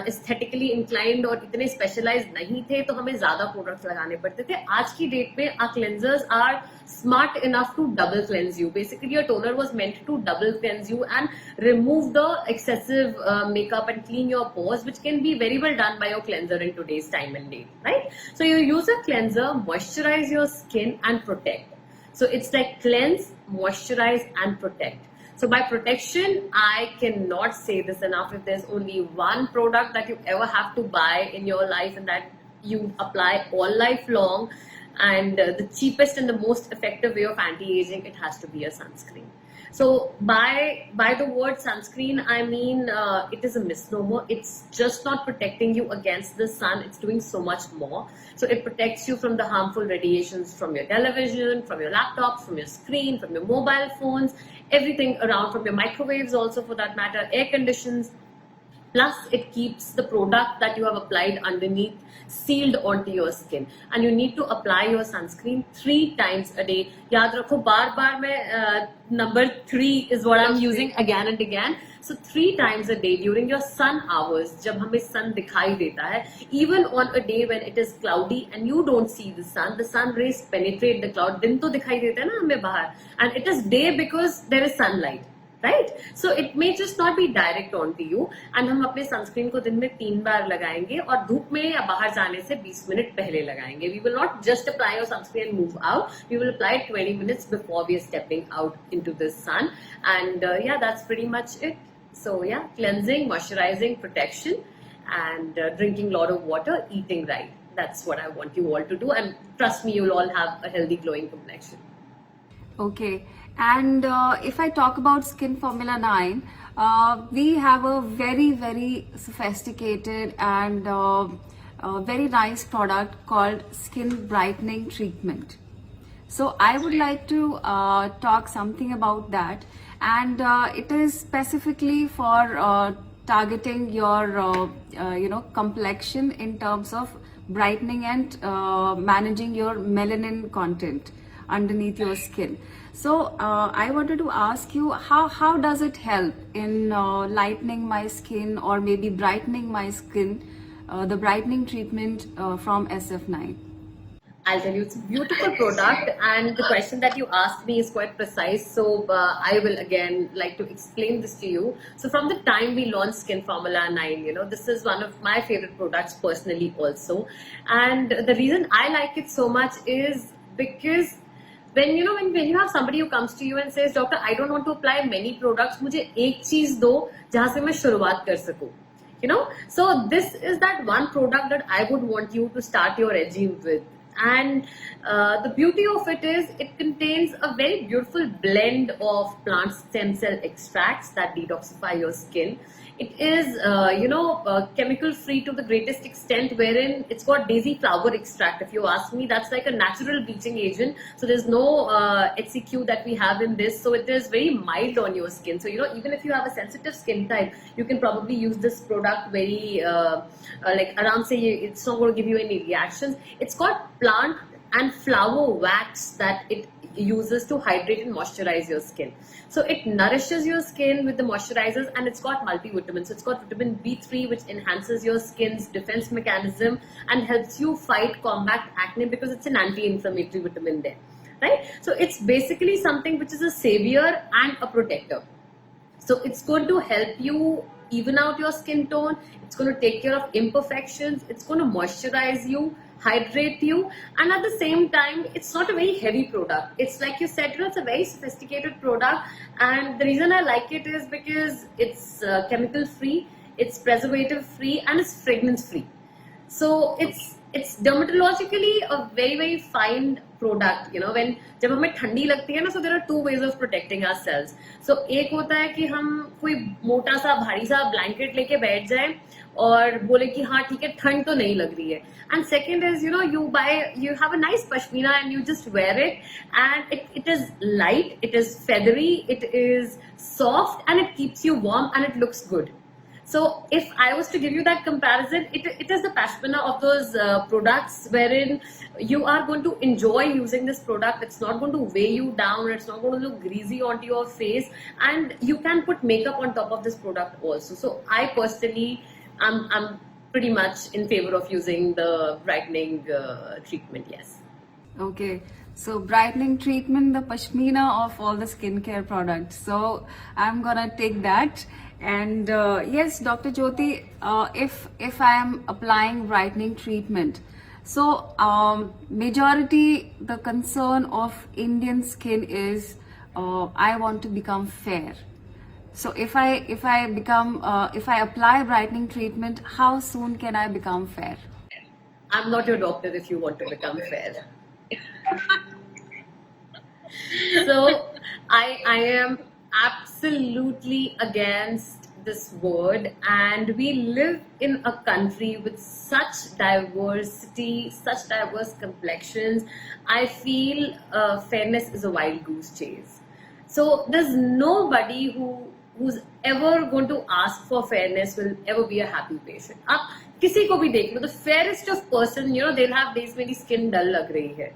एस्थेटिकली इंक्लाइंड और इतने स्पेशलाइज्ड नहीं थे, तो हमें ज्यादा प्रोडक्ट्स लगाने पड़ते थे. आज की डेट में our cleansers are smart enough to double cleanse you. Basically your toner was meant to double cleanse you and remove the excessive makeup and clean your pores, which can be very well done by your cleanser in today's time and date, right? So you use a cleanser, moisturise your skin and protect. So it's like cleanse, moisturize and protect. So by protection, I cannot say this enough. If there's only one product that you ever have to buy in your life and that you apply all life long, and the cheapest and the most effective way of anti-aging, it has to be a sunscreen. So by the word sunscreen, I mean it is a misnomer. It's just not protecting you against the sun. It's doing so much more. So it protects you from the harmful radiations from your television, from your laptops, from your screen, from your mobile phones, everything around, from your microwaves also for that matter, air conditions. Plus, it keeps the product that you have applied underneath sealed onto your skin. And you need to apply your sunscreen 3 times a day. याद रखो, बार-बार मैं number 3 is what I'm using again and again. So 3 times a day during your sun hours, जब हमें sun दिखाई देता है, even on a day when it is cloudy and you don't see the sun rays penetrate the cloud. दिन तो दिखाई देता है ना हमें बाहर, and it is day because there is sunlight. Right. So it may just not be direct on to you. And हम अपने सनस्क्रीन को दिन में 3 बार लगाएंगे और धूप में या बाहर जाने से 20 मिनट पहले लगाएंगे. We will not just apply your sunscreen and move out. We will apply 20 minutes before we are stepping out into the sun. And yeah that's pretty much it. So yeah, cleansing, moisturizing, protection, and drinking a lot of water, eating right. That's what I want you all to do, and trust me, you'll all have a healthy, glowing complexion. Okay, and if I talk about Skin Formula 9, we have a very sophisticated and very nice product called Skin Brightening Treatment. So I would like to talk something about that, and it is specifically for targeting your complexion in terms of brightening and managing your melanin content underneath your skin. So I wanted to ask you, how does it help in lightening my skin or maybe brightening my skin, the brightening treatment from SF9? I'll tell you, it's a beautiful product, and the question that you asked me is quite precise. So I will again like to explain this to you. So from the time we launched Skin Formula 9, this is one of my favorite products personally also. And the reason I like it so much is because when you have somebody who comes to you and says, Doctor, I don't want to apply many products, मुझे एक चीज दो जहाँ से मैं शुरुआत कर सकूं. So this is that one product that I would want you to start your regime with. And the beauty of it is it contains a very beautiful blend of plant stem cell extracts that detoxify your skin. It is, chemical free to the greatest extent, wherein it's got daisy flower extract. If you ask me, that's like a natural bleaching agent. So there's no HCQ that we have in this. So it is very mild on your skin. So, even if you have a sensitive skin type, you can probably use this product very, around say it's not going to give you any reactions. It's got plant and flower wax that it uses to hydrate and moisturize your skin. So it nourishes your skin with the moisturizers, and it's got multivitamins. So it's got vitamin B3, which enhances your skin's defense mechanism and helps you fight, combat acne, because it's an anti-inflammatory vitamin there, right? So it's basically something which is a savior and a protector. So it's going to help you even out your skin tone. It's going to take care of imperfections. It's going to moisturize you, hydrate you, and at the same time, it's not a very heavy product. It's like you said, it's a very sophisticated product, and the reason I like it is because it's chemical free, it's preservative free, and it's fragrance free. So it's dermatologically a very fine product. When जब हमें ठंडी लगती है ना, so there are 2 ways of protecting ourselves. So एक होता है कि हम कोई मोटा सा भारी सा ब्लैंकेट लेके बैठ जाए और बोले कि हाँ ठीक है, ठंड तो नहीं लग रही है. And second is, you have a nice pashmina and you just wear it, and it is light, it is feathery, it is soft, and it keeps you warm and it looks good. So if I was to give you that comparison, it is the pashmina of those products wherein you are going to enjoy using this product. It's not going to weigh you down, it's not going to look greasy onto your face, and you can put makeup on top of this product also. So I personally, I'm pretty much in favor of using the brightening treatment, yes. Okay, so brightening treatment, the pashmina of all the skincare products. So I'm gonna take that. And yes, Dr. Jyoti, if I am applying brightening treatment, so majority the concern of Indian skin is I want to become fair. So if I apply brightening treatment, how soon can I become fair? I'm not your doctor if you want to become fair. So I am absolutely against this word, and we live in a country with such diversity, such diverse complexions. I feel fairness is a wild goose chase. So there's nobody who's ever going to ask for fairness will ever be a happy patient. आप किसी को भी देख लो, the fairest of person, they'll have days मेरी skin dull लग रही है,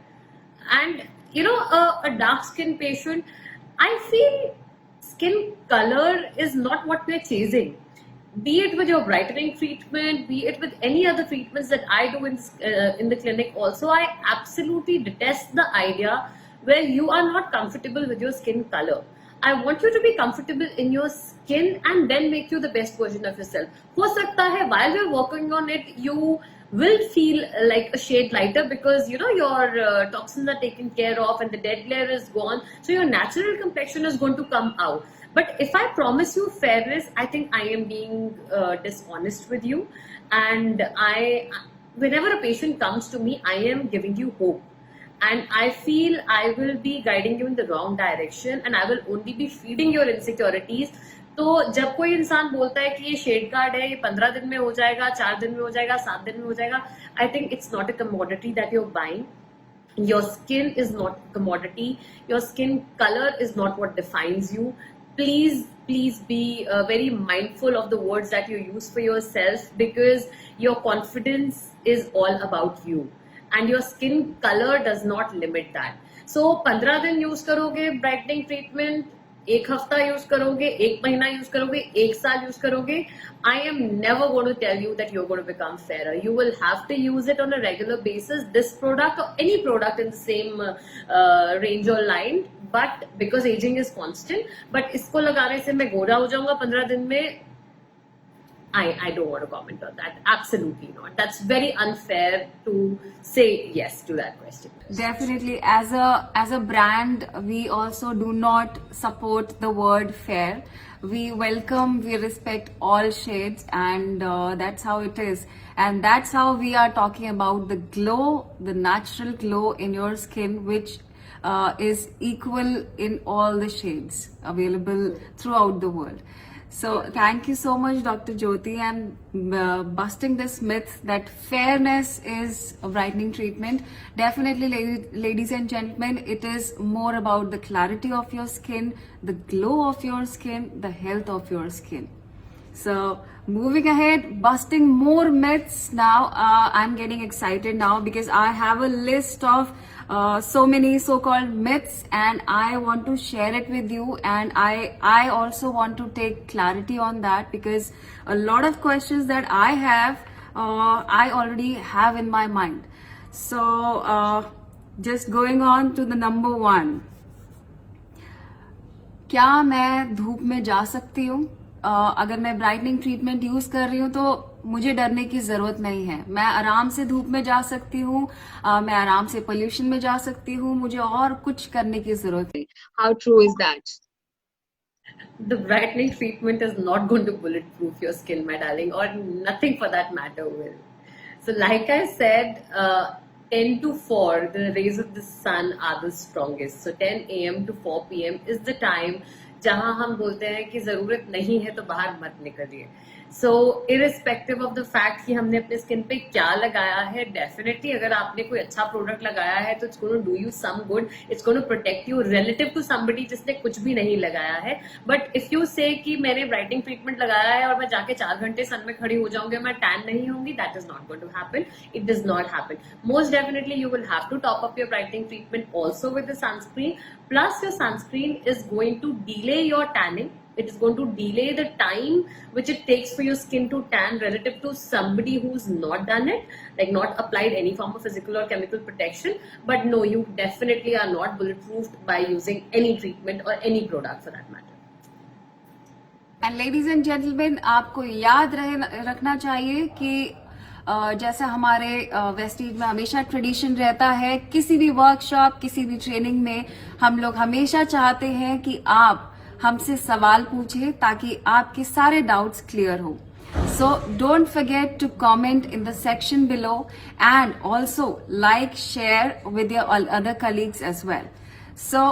and a dark skin patient, I feel skin color is not what we're chasing. Be it with your brightening treatment, be it with any other treatments that I do in the clinic also, I absolutely detest the idea where you are not comfortable with your skin color. I want you to be comfortable in your skin and then make you the best version of yourself. हो सकता है while we're working on it, you will feel like a shade lighter because you know your toxins are taken care of and the dead layer is gone, so your natural complexion is going to come out. But if I promise you fairness, I think I am being dishonest with you, and whenever a patient comes to me, I am giving you hope. And I feel I will be guiding you in the wrong direction and I will only be feeding your insecurities. तो जब कोई इंसान बोलता है कि ये shade card है, ये 15 दिन में हो जाएगा, 4 दिन में हो जाएगा, 7 दिन में हो जाएगा, I think it's not a commodity that you're buying. Your skin is not a commodity. Your skin color is not what defines you. Please be very mindful of the words that you use for yourself, because your confidence is all about you. And your skin color does not limit that. So 15 दिन use करोगे brightening treatment, 1 हफ्ता use करोगे, 1 महीना use करोगे, 1 साल use करोगे, I am never going to tell you that you're going to become fairer. You will have to use it on a regular basis, this product or any product in the same range or line, but because aging is constant. But इसको लगाने से मैं गोरा हो जाऊंगा 15 दिन में, I don't want to comment on that. Absolutely not. That's very unfair to say yes to that question. Definitely, as a brand, we also do not support the word fair. We welcome, we respect all shades, and that's how it is. And that's how we are talking about the glow, the natural glow in your skin, which is equal in all the shades available throughout the world. So thank you so much, Dr. Jyoti, and busting this myth that fairness is a brightening treatment. Definitely, ladies and gentlemen, it is more about the clarity of your skin, the glow of your skin, the health of your skin. So moving ahead, busting more myths now. I'm getting excited now because I have a list of so many so-called myths, and I want to share it with you. And I also want to take clarity on that, because a lot of questions that I have, I already have in my mind. So just going on to the number 1. क्या मैं धूप में जा सकती हूँ? अगर मैं brightening treatment use कर रही हूँ तो मुझे डरने की जरूरत नहीं है. मैं आराम से धूप में जा सकती हूँ, मैं आराम से पोल्यूशन में जा सकती हूँ, मुझे और कुछ करने की जरूरत नहीं. How true is that? The brightening treatment is not going to bulletproof your skin, my darling, or nothing for that matter will. So like I said, 10 to 4, the rays of the sun are the strongest. So 10 a.m. to 4 p.m. is the time जहां हम बोलते हैं कि जरूरत नहीं है तो बाहर मत निकलिए. So irrespective of the fact कि हमने अपने स्किन पे क्या लगाया है, डेफिनेटली अगर आपने कोई अच्छा प्रोडक्ट लगाया है तो it's going to do you some good, it's going to protect you relative to somebody जिसने कुछ भी नहीं लगाया है. बट इफ यू से कि मैंने ब्राइटनिंग ट्रीटमेंट लगाया है और मैं जाके 4 घंटे सन में खड़ी हो जाऊंगी, मैं टैन नहीं होंगी, that is not going to happen. It does not happen. Most definitely you will have to top up your brightening treatment also with the sunscreen. Plus your sunscreen is going to delay your tanning. It is going to delay the time which it takes for your skin to tan relative to somebody who's not done it, like not applied any form of physical or chemical protection. But no, you definitely are not bulletproofed by using any treatment or any product for that matter. And ladies and gentlemen, आपको याद रखना चाहिए कि जैसा हमारे Vestige में हमेशा tradition रहता है, किसी भी वर्कशॉप, किसी भी ट्रेनिंग में हम लोग हमेशा चाहते हैं कि आप हमसे सवाल पूछें ताकि आपके सारे डाउट्स क्लियर हो. So don't forget to comment in the section below, and also like, share with your other colleagues as well. So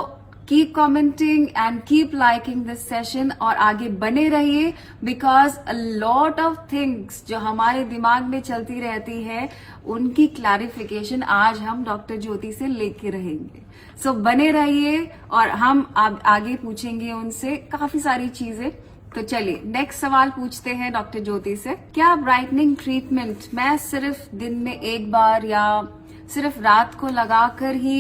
keep commenting and keep liking this session और आगे बने रहिए, because a lot of things जो हमारे दिमाग में चलती रहती है उनकी क्लैरिफिकेशन आज हम डॉक्टर ज्योति से लेके रहेंगे. So बने रहिए और हम आगे पूछेंगे उनसे काफी सारी चीजें. तो चलिए नेक्स्ट सवाल पूछते हैं डॉक्टर ज्योति से. क्या ब्राइटनिंग ट्रीटमेंट मैं सिर्फ दिन में एक बार या सिर्फ रात को लगाकर ही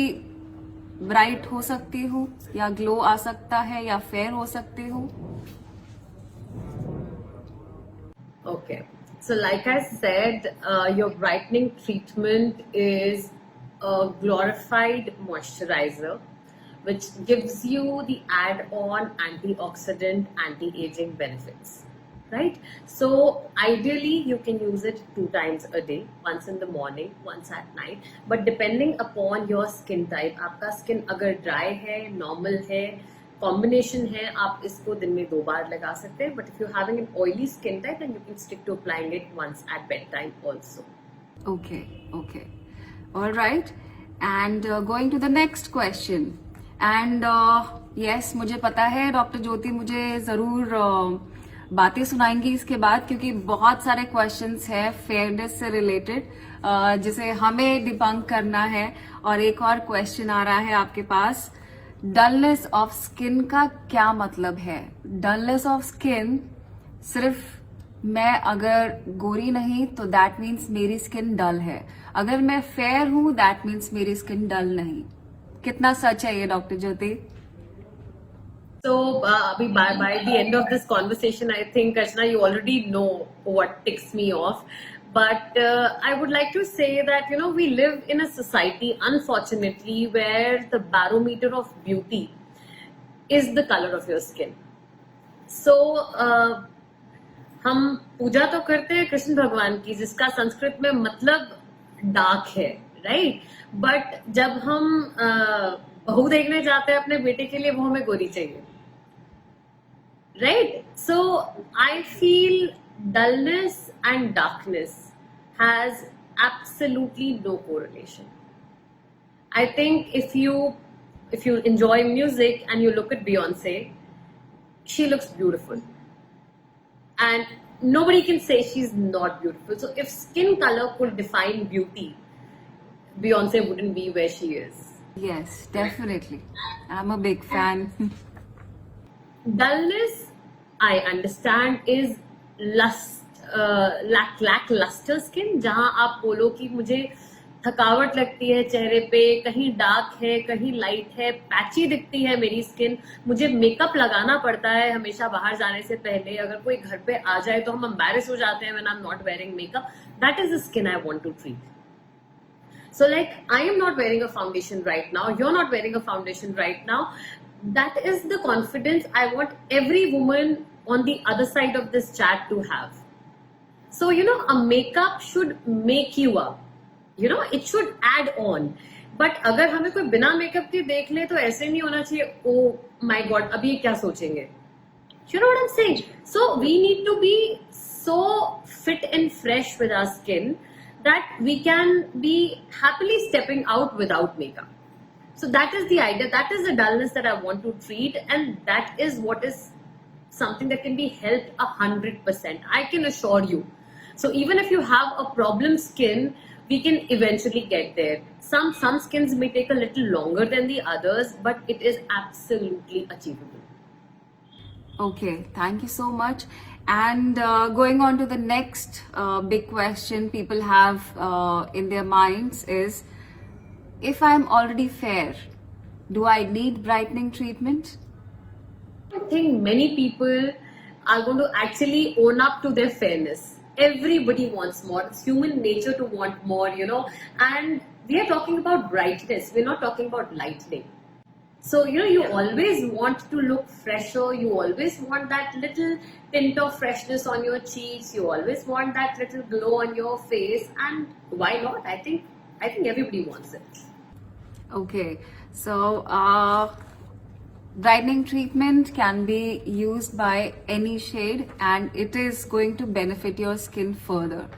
ब्राइट हो सकती हूँ, या ग्लो आ सकता है, या फेयर हो सकती हूँ? Okay, so like I said, your brightening treatment is a glorified moisturizer which gives you the add-on antioxidant anti-aging benefits, right? So ideally you can use it 2 times a day, once in the morning, once at night, but depending upon your skin type, आपका skin अगर dry है, normal है, combination है, आप इसको दिन में 2 बार लगा सकते हैं, but if you're having an oily skin type, then you can stick to applying it once at bedtime also. Okay, okay. All right. And going to the next question. And yes, मुझे पता है doctor ज्योति मुझे जरूर बातें सुनाएंगी इसके बाद, क्योंकि बहुत सारे क्वेश्चंस हैं फेयरनेस से रिलेटेड जिसे हमें डिबंक करना है. और एक और क्वेश्चन आ रहा है आपके पास, डलनेस ऑफ स्किन का क्या मतलब है? डलनेस ऑफ स्किन सिर्फ मैं अगर गोरी नहीं तो दैट मीन्स मेरी स्किन डल है, अगर मैं फेयर हूं दैट मीन्स मेरी स्किन डल नहीं. कितना सच है ये doctor Jyoti? So, by the end of this conversation, I think, Archana, you already know what ticks me off. But I would like to say that, you know, we live in a society, unfortunately, where the barometer of beauty is the color of your skin. So, हम पूजा तो करते हैं कृष्ण भगवान की, जिसका संस्कृत में मतलब dark है, राइट? बट जब हम बहू देखने जाते हैं अपने बेटे के लिए, वो हमें गोरी चाहिए, right? So I feel dullness and darkness has absolutely no correlation. I think if you enjoy music and you look at Beyonce, she looks beautiful, and nobody can say she's not beautiful. So if skin color could define beauty, Beyonce wouldn't be where she is. Yes, definitely. I'm a big fan. Dullness, I understand, is lackluster skin, जहां आप बोलो कि मुझे थकावट लगती है चेहरे पे, कहीं डार्क है, कहीं लाइट है, पैची दिखती है मेरी स्किन, मुझे मेकअप लगाना पड़ता है हमेशा बाहर जाने से पहले, अगर कोई घर पे आ जाए तो हम एम्बैरेस हो जाते हैं when I'm not wearing makeup. That is the skin I want to treat. So like, I am not wearing a foundation right now, you're not wearing a foundation right now. That is the confidence I want every woman on the other side of this chat to have. So, you know, a makeup should make you up. You know, it should add on. But अगर हमें कोई बिना makeup के देख ले तो ऐसे नहीं होना चाहिए, oh my god, अभी ये क्या सोचेंगे? You know what I'm saying? So we need to be so fit and fresh with our skin that we can be happily stepping out without makeup. So that is the idea, that is the dullness that I want to treat, and that is what is something that can be helped 100%. I can assure you. So even if you have a problem skin, we can eventually get there. Some skins may take a little longer than the others, but it is absolutely achievable. Okay, thank you so much. And going on to the next big question people have in their minds is, if I'm already fair, do I need brightening treatment? I think many people are going to actually own up to their fairness. Everybody wants more. It's human nature to want more, you know. And we are talking about brightness. We're not talking about lightening. So, you know, you always want to look fresher. You always want that little tint of freshness on your cheeks. You always want that little glow on your face. And why not? I think everybody wants it. Okay, so brightening treatment can be used by any shade and it is going to benefit your skin further.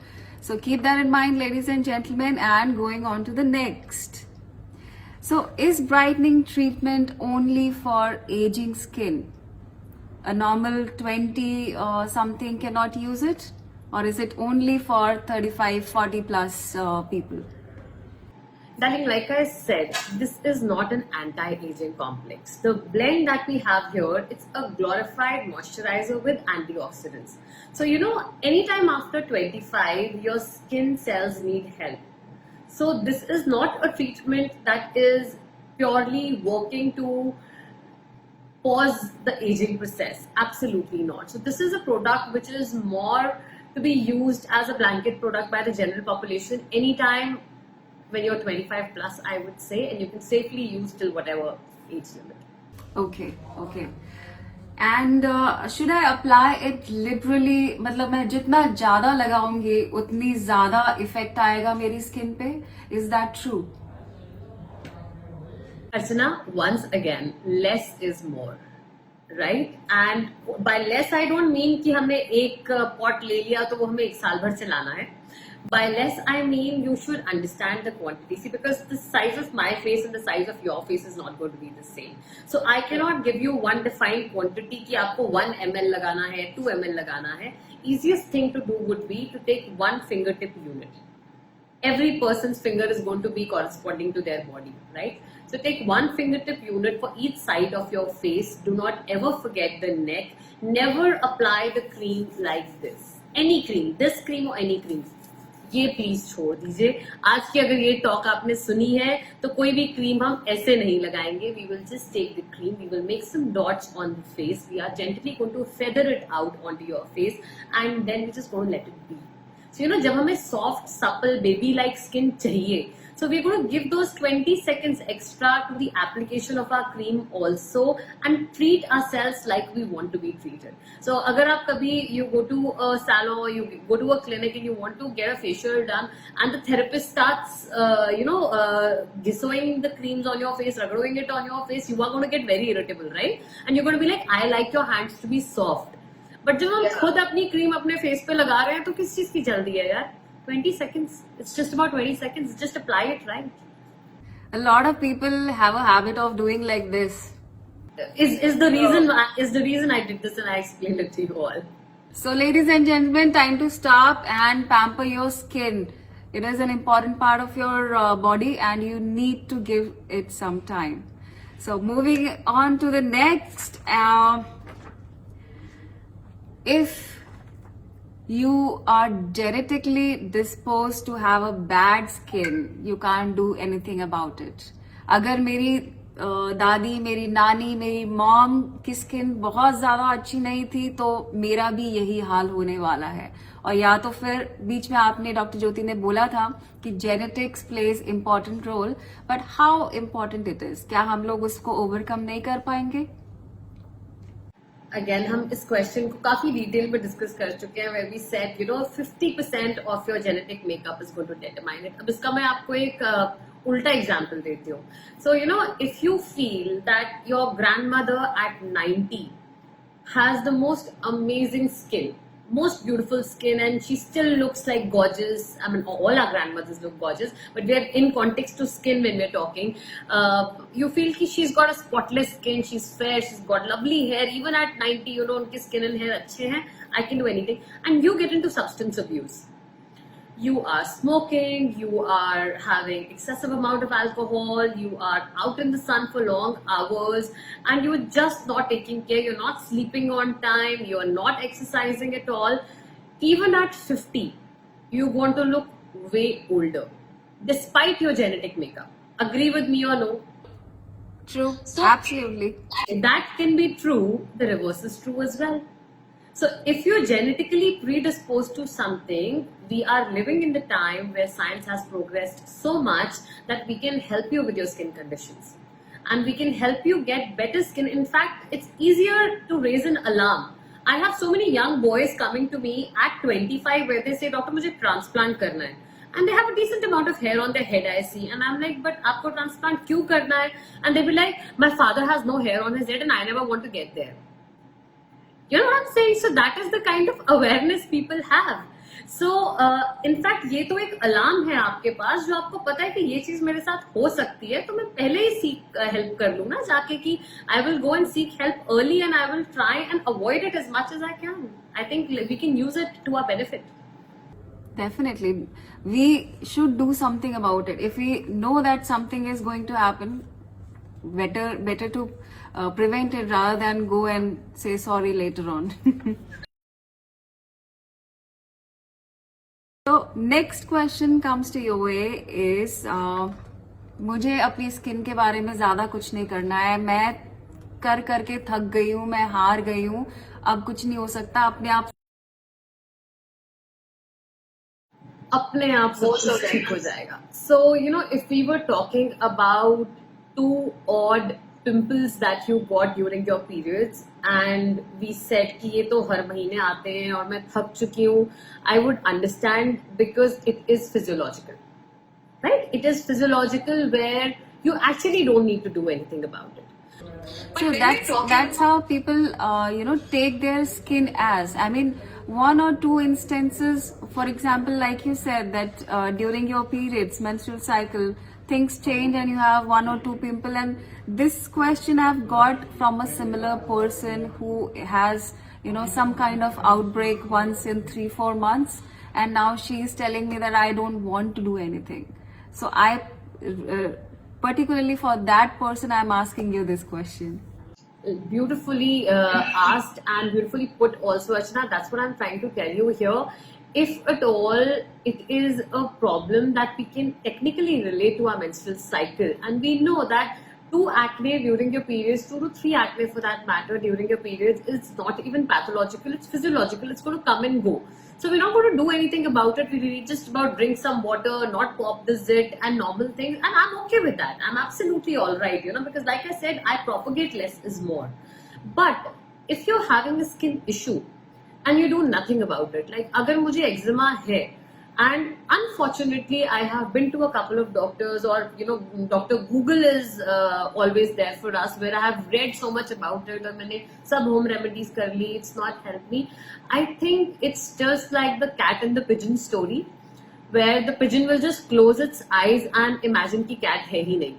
So keep that in mind, ladies and gentlemen, and going on to the next. So is brightening treatment only for aging skin? A normal 20 or something cannot use it? Or is it only for 35, 40 plus people? Darling, like I said, this is not an anti-aging complex. The blend that we have here, it's a glorified moisturizer with antioxidants. So, you know, anytime after 25, your skin cells need help. So this is not a treatment that is purely working to pause the aging process. Absolutely not. So this is a product which is more to be used as a blanket product by the general population anytime when you're 25 plus, I would say, and you can safely use till whatever age limit. Okay, okay. And should I apply it liberally? मतलब मैं जितना ज्यादा लगाऊंगी उतनी ज्यादा effect आएगा मेरी skin पे. Is that true? Archana, once again, less is more, right? And by less I don't mean कि हमने एक pot ले लिया तो वो हमें एक साल भर चलाना है. By less I mean you should understand the quantity. See, because the size of my face and the size of your face is not going to be the same. So I cannot give you one defined quantity कि आपको 1 ml लगाना है, 2 ml लगाना है. Easiest thing to do would be to take 1 fingertip unit. Every person's finger is going to be corresponding to their body, right? So take 1 fingertip unit for each side of your face. Do not ever forget the neck. Never apply the cream like this. Any cream, this cream or any cream. ये please छोड़ दीजिए. आज की अगर ये talk आपने सुनी है तो कोई भी क्रीम हम ऐसे नहीं लगाएंगे. We will just take the cream, we will make some dots on the face, we are gently going to feather it out on to your face and then we just going to let it. Be so you, जब हमें soft supple baby like skin चाहिए, so we're going to give those 20 seconds extra to the application of our cream also and treat ourselves like we want to be treated. So agar aap kabhi you go to a salon or you go to a clinic and you want to get a facial done and the therapist starts gissoing the creams on your face, rubbing it on your face, you are going to get very irritable, right? And you're going to be like, I like your hands to be soft. But जब हम खुद अपनी cream अपने face पे लगा रहे हैं तो किस चीज की जल्दी है यार? 20 seconds. It's just about 20 seconds. Just apply it right. A lot of people have a habit of doing like this. Is the reason I did this and I explained it to you all. So ladies and gentlemen, time to stop and pamper your skin. It is an important part of your body and you need to give it some time. So moving on to the next. If you are genetically disposed to have a bad skin, you can't do anything about it. अगर मेरी दादी, मेरी नानी, मेरी mom की skin बहुत ज्यादा अच्छी नहीं थी तो मेरा भी यही हाल होने वाला है. और या तो फिर बीच में आपने डॉक्टर ज्योति ने बोला था कि genetics plays important role, but how important it is? क्या हम लोग उसको ओवरकम नहीं कर पाएंगे? Again, हम इस क्वेश्चन को काफी डिटेल में डिस्कस कर चुके हैं. where we said, you know, 50% of your genetic makeup is going to determine it. अब इसका मैं आपको एक उल्टा एग्जाम्पल देती हूँ. So, you know, if you feel that your grandmother at 90 has the most amazing skin, most beautiful skin, and she still looks like gorgeous. I mean, all our grandmothers look gorgeous, but we are in context to skin when we're talking. You feel कि she's got a spotless skin, she's fair, she's got lovely hair. Even at 90, you know, उनके skin and hair अच्छे हैं. I can do anything. And you get into substance abuse. You are smoking, you are having excessive amount of alcohol, you are out in the sun for long hours, and you're just not taking care, you're not sleeping on time, you're not exercising at all. Even at 50, you're going to look way older, despite your genetic makeup. Agree with me or no? True, So- absolutely. That can be true, the reverse is true as well. So if you're genetically predisposed to something, we are living in the time where science has progressed so much that we can help you with your skin conditions. And we can help you get better skin. In fact, it's easier to raise an alarm. I have so many young boys coming to me at 25 where they say, Doctor, मुझे transplant करना है. And they have a decent amount of hair on their head, I see. And I'm like, but आपको transplant क्यों करना है? And they'll be like, my father has no hair on his head and I never want to get there. You know what I'm saying? So that is the kind of awareness people have. So in fact ये तो एक alarm है आपके पास जो आपको पता है कि ये चीज मेरे साथ हो सकती है, तो मैं पहले ही सीख हेल्प कर लूँ ना जाके कि I will go and seek help early and I will try and avoid it as much as I can. I think we can use it to our benefit. Definitely. We should do something about it. If we know that something is going to happen, better to prevent it rather than go and say sorry later on. So next question comes to your way is मुझे अपनी skin के बारे में ज्यादा कुछ नहीं करना है. मैं कर करके थक गई हूँ, मैं हार गई हूँ, अब कुछ नहीं हो सकता. अपने आप अपने आप सब Most of कुछ them. ठीक हो जाएगा. So if we were talking about 2 odd pimples that you got during your periods and we said कि ये तो हर महीने आते हैं और मैं थक चुकी हूँ, I would understand because it is physiological, right? It is physiological where you actually don't need to do anything about it. So that's how people take their skin as. I mean, 1 or 2 instances, for example, like you said that during your periods, menstrual cycle, things change and you have 1 or 2 pimple. And this question I've got from a similar person who has some kind of outbreak once in 3-4 months, and now she is telling me that I don't want to do anything. So I particularly for that person, I'm asking you this question. Beautifully asked and beautifully put also, Archana. That's what I'm trying to tell you here. If at all it is a problem that we can technically relate to our menstrual cycle, and we know that 2 acne during your periods, 2 to 3 acne for that matter during your periods is not even pathological, it's physiological, it's going to come and go. So we're not going to do anything about it. We really just about drink some water, not pop the zit and normal things. And I'm okay with that. I'm absolutely all right, because like I said, I propagate less is more. But if you're having a skin issue and you do nothing about it, like agar mujhe eczema hai, and unfortunately I have been to a couple of doctors, or Dr. Google is always there for us, where I have read so much about it and maine sab home remedies kar li, it's not helped me. I think it's just like the cat and the pigeon story, where the pigeon will just close its eyes and imagine ki cat hai hi nahi,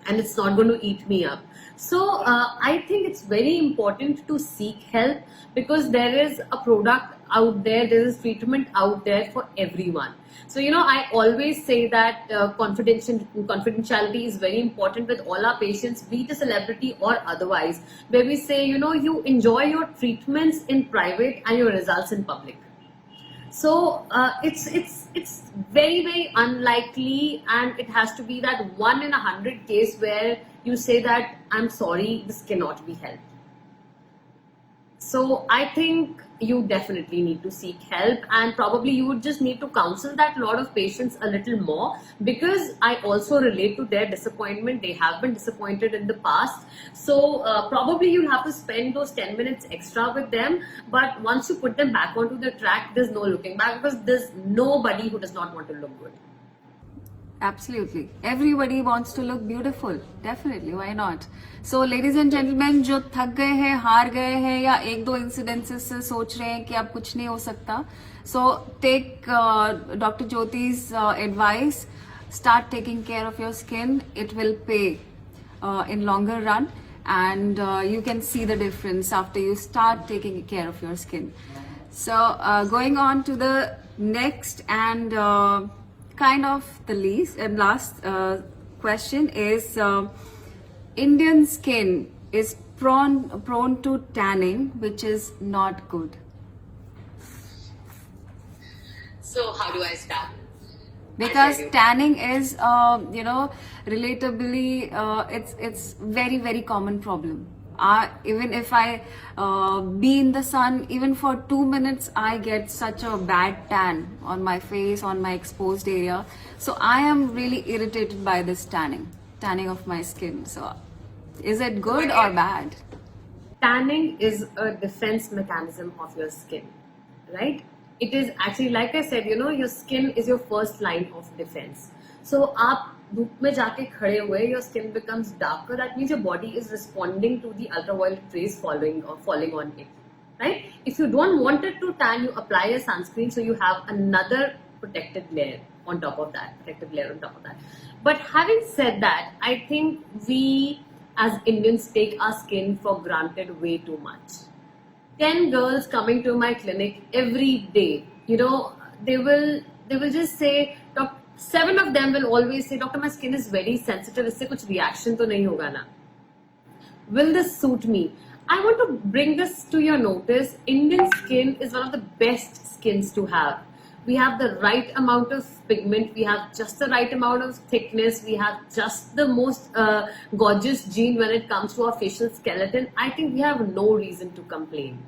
and it's not going to eat me up. So I think it's very important to seek help, because there is a product out there, there is treatment out there for everyone. So I always say that confidentiality is very important with all our patients, be it a celebrity or otherwise, where we say you enjoy your treatments in private and your results in public. So it's very, very unlikely, and it has to be that 1 in 100 case where you say that I'm sorry, this cannot be helped. So I think you definitely need to seek help, and probably you would just need to counsel that lot of patients a little more, because I also relate to their disappointment. They have been disappointed in the past. So probably you'll have to spend those 10 minutes extra with them. But once you put them back onto the track, there's no looking back, because there's nobody who does not want to look good. Absolutely. Everybody wants to look beautiful. Definitely. Why not? So, ladies and gentlemen, जो थक गए हैं, हार गए हैं, या 1-2 incidences से सोच रहे हैं कि अब कुछ नहीं हो सकता, so take Dr. Jyoti's advice. Start taking care of your skin. It will pay in longer run, and you can see the difference after you start taking care of your skin. So, going on to the next and kind of the least and last question is, Indian skin is prone to tanning, which is not good. So how do I start? Because tanning is relatively it's very, very common problem. Even if I be in the sun even for 2 minutes, I get such a bad tan on my face, on my exposed area. So I am really irritated by this tanning of my skin. So is it good or bad? Tanning is a defense mechanism of your skin, right? It is actually, like I said, your skin is your first line of defense. So आप धूप में जाके खड़े हुए, your skin becomes darker. That means your body is responding to the ultraviolet rays falling on it, right? If you don't want it to tan, you apply a sunscreen, so you have another protective layer on top of that. But having said that, I think we as Indians take our skin for granted way too much. 10 girls coming to my clinic every day, they will just say, 7 of them will always say, Doctor, my skin is very sensitive, isse kuch reaction to nahi hoga na? Will this suit me? I want to bring this to your notice. Indian skin is one of the best skins to have. We have the right amount of pigment, we have just the right amount of thickness, we have just the most gorgeous gene when it comes to our facial skeleton. I think we have no reason to complain.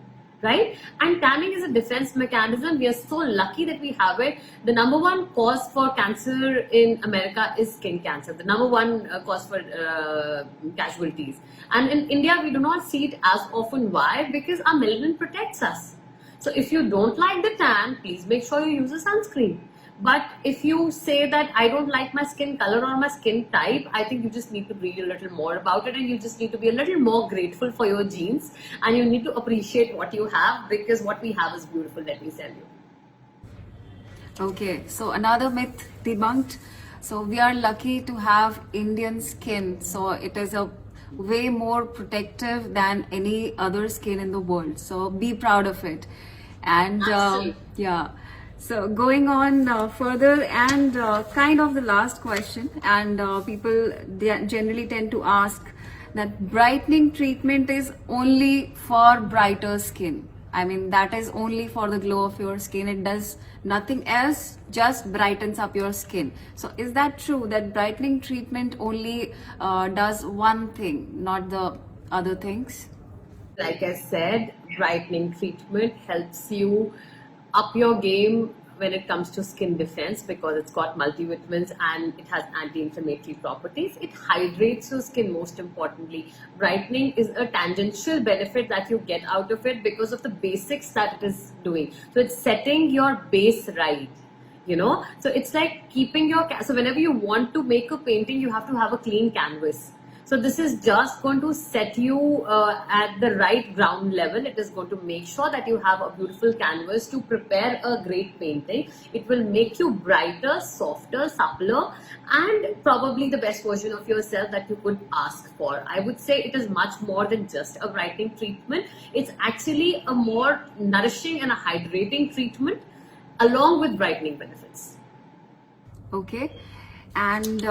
right? And tanning is a defense mechanism. We are so lucky that we have it. The number one cause for cancer in America is skin cancer. The number one cause for casualties. And in India, we do not see it as often. Why? Because our melanin protects us. So if you don't like the tan, please make sure you use a sunscreen. But if you say that I don't like my skin color or my skin type, I think you just need to read a little more about it, and you just need to be a little more grateful for your genes, and you need to appreciate what you have, because what we have is beautiful, let me tell you. Okay, so another myth debunked. So we are lucky to have Indian skin. So it is a way more protective than any other skin in the world. So be proud of it. And Absolutely. yeah. So going on further, and kind of the last question, and people generally tend to ask that brightening treatment is only for brighter skin. I mean, that is only for the glow of your skin. It does nothing else, just brightens up your skin. So is that true that brightening treatment only does one thing, not the other things? Like I said, brightening treatment helps you up your game when it comes to skin defense, because it's got multivitamins and it has anti-inflammatory properties. It hydrates your skin, most importantly. Brightening is a tangential benefit that you get out of it because of the basics that it is doing. So it's setting your base right. So it's like keeping your so whenever you want to make a painting, you have to have a clean canvas. So this is just going to set you at the right ground level. It is going to make sure that you have a beautiful canvas to prepare a great painting. It will make you brighter, softer, suppler, and probably the best version of yourself that you could ask for. I would say it is much more than just a brightening treatment. It's actually a more nourishing and a hydrating treatment along with brightening benefits. Okay, and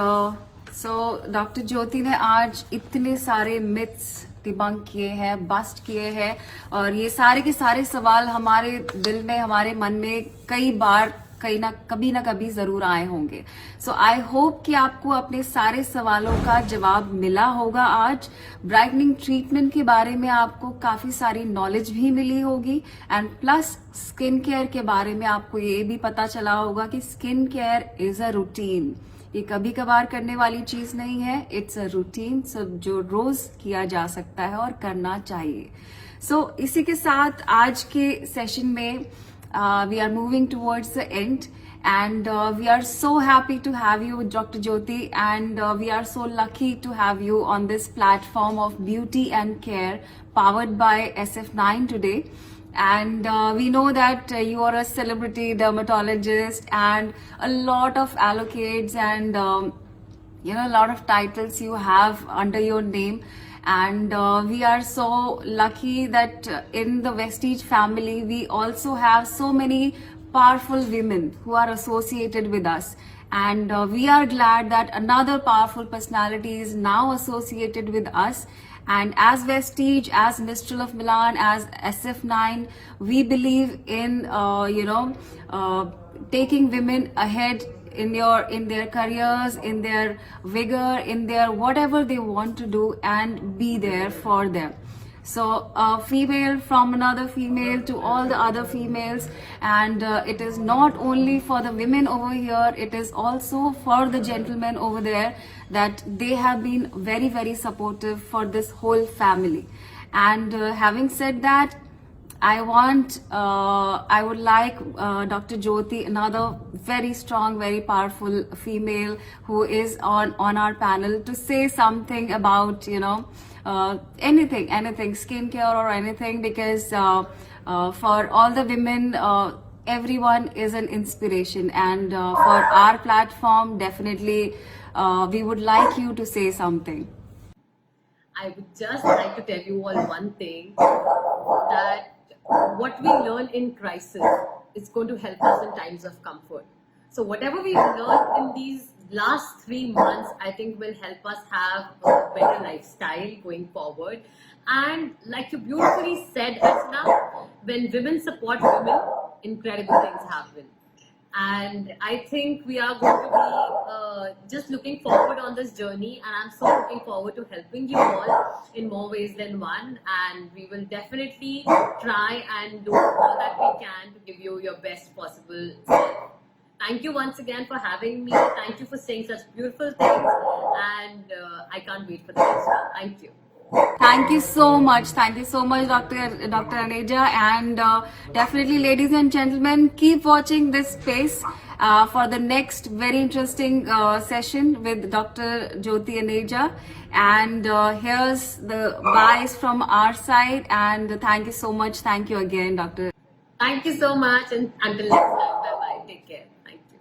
so doctor Jyoti ने आज इतने सारे myths debunk किए हैं, bast किए हैं, और ये सारे के सारे सवाल हमारे दिल में, हमारे मन में कई बार कभी ना कभी जरूर आए होंगे. सो आई होप कि आपको अपने सारे सवालों का जवाब मिला होगा आज. ब्राइटनिंग ट्रीटमेंट के बारे में आपको काफी सारी नॉलेज भी मिली होगी, एंड प्लस स्किन केयर के बारे में आपको ये भी पता चला होगा कि skin care is a routine. ये कभी कभार करने वाली चीज नहीं है, इट्स अ रूटीन, जो रोज किया जा सकता है और करना चाहिए. सो इसी के साथ आज के सेशन में we are moving towards the end, and we are so happy to have you, Dr. Jyoti, and we are so lucky to have you on this platform of beauty and care powered by SF9 today. And we know that you are a celebrity dermatologist and a lot of accolades and a lot of titles you have under your name. And we are so lucky that in the Vestige family, we also have so many powerful women who are associated with us. And we are glad that another powerful personality is now associated with us. And as Vestige, as Mistral of Milan, as SF9, we believe in, taking women ahead in their careers, in their vigor, in their whatever they want to do, and be there for them. So a female from another female to all the other females, and it is not only for the women over here, it is also for the gentlemen over there, that they have been very, very supportive for this whole family. And having said that, I would like Dr. Jyoti, another very strong, very powerful female who is on our panel, to say something about, anything, skincare or anything, because for all the women, everyone is an inspiration. And for our platform, definitely, we would like you to say something. I would just like to tell you all one thing, that what we learn in crisis is going to help us in times of comfort. So whatever we've learned in these last 3 months, I think will help us have a better lifestyle going forward. And like you beautifully said, Archana, when women support women, incredible things happen. And I think we are going to be just looking forward on this journey, and I'm so looking forward to helping you all in more ways than one. And we will definitely try and do all that we can to give you your best possible self. Thank you once again for having me. Thank you for saying such beautiful things, and I can't wait for the next one. Thank you. Thank you so much. Thank you so much, Dr. Aneja. And definitely, ladies and gentlemen, keep watching this space for the next very interesting session with Dr. Jyoti Aneja. And here's the buys from our side. And thank you so much. Thank you again, Dr. Thank you so much, and until next time, bye bye. Take care. Thank you.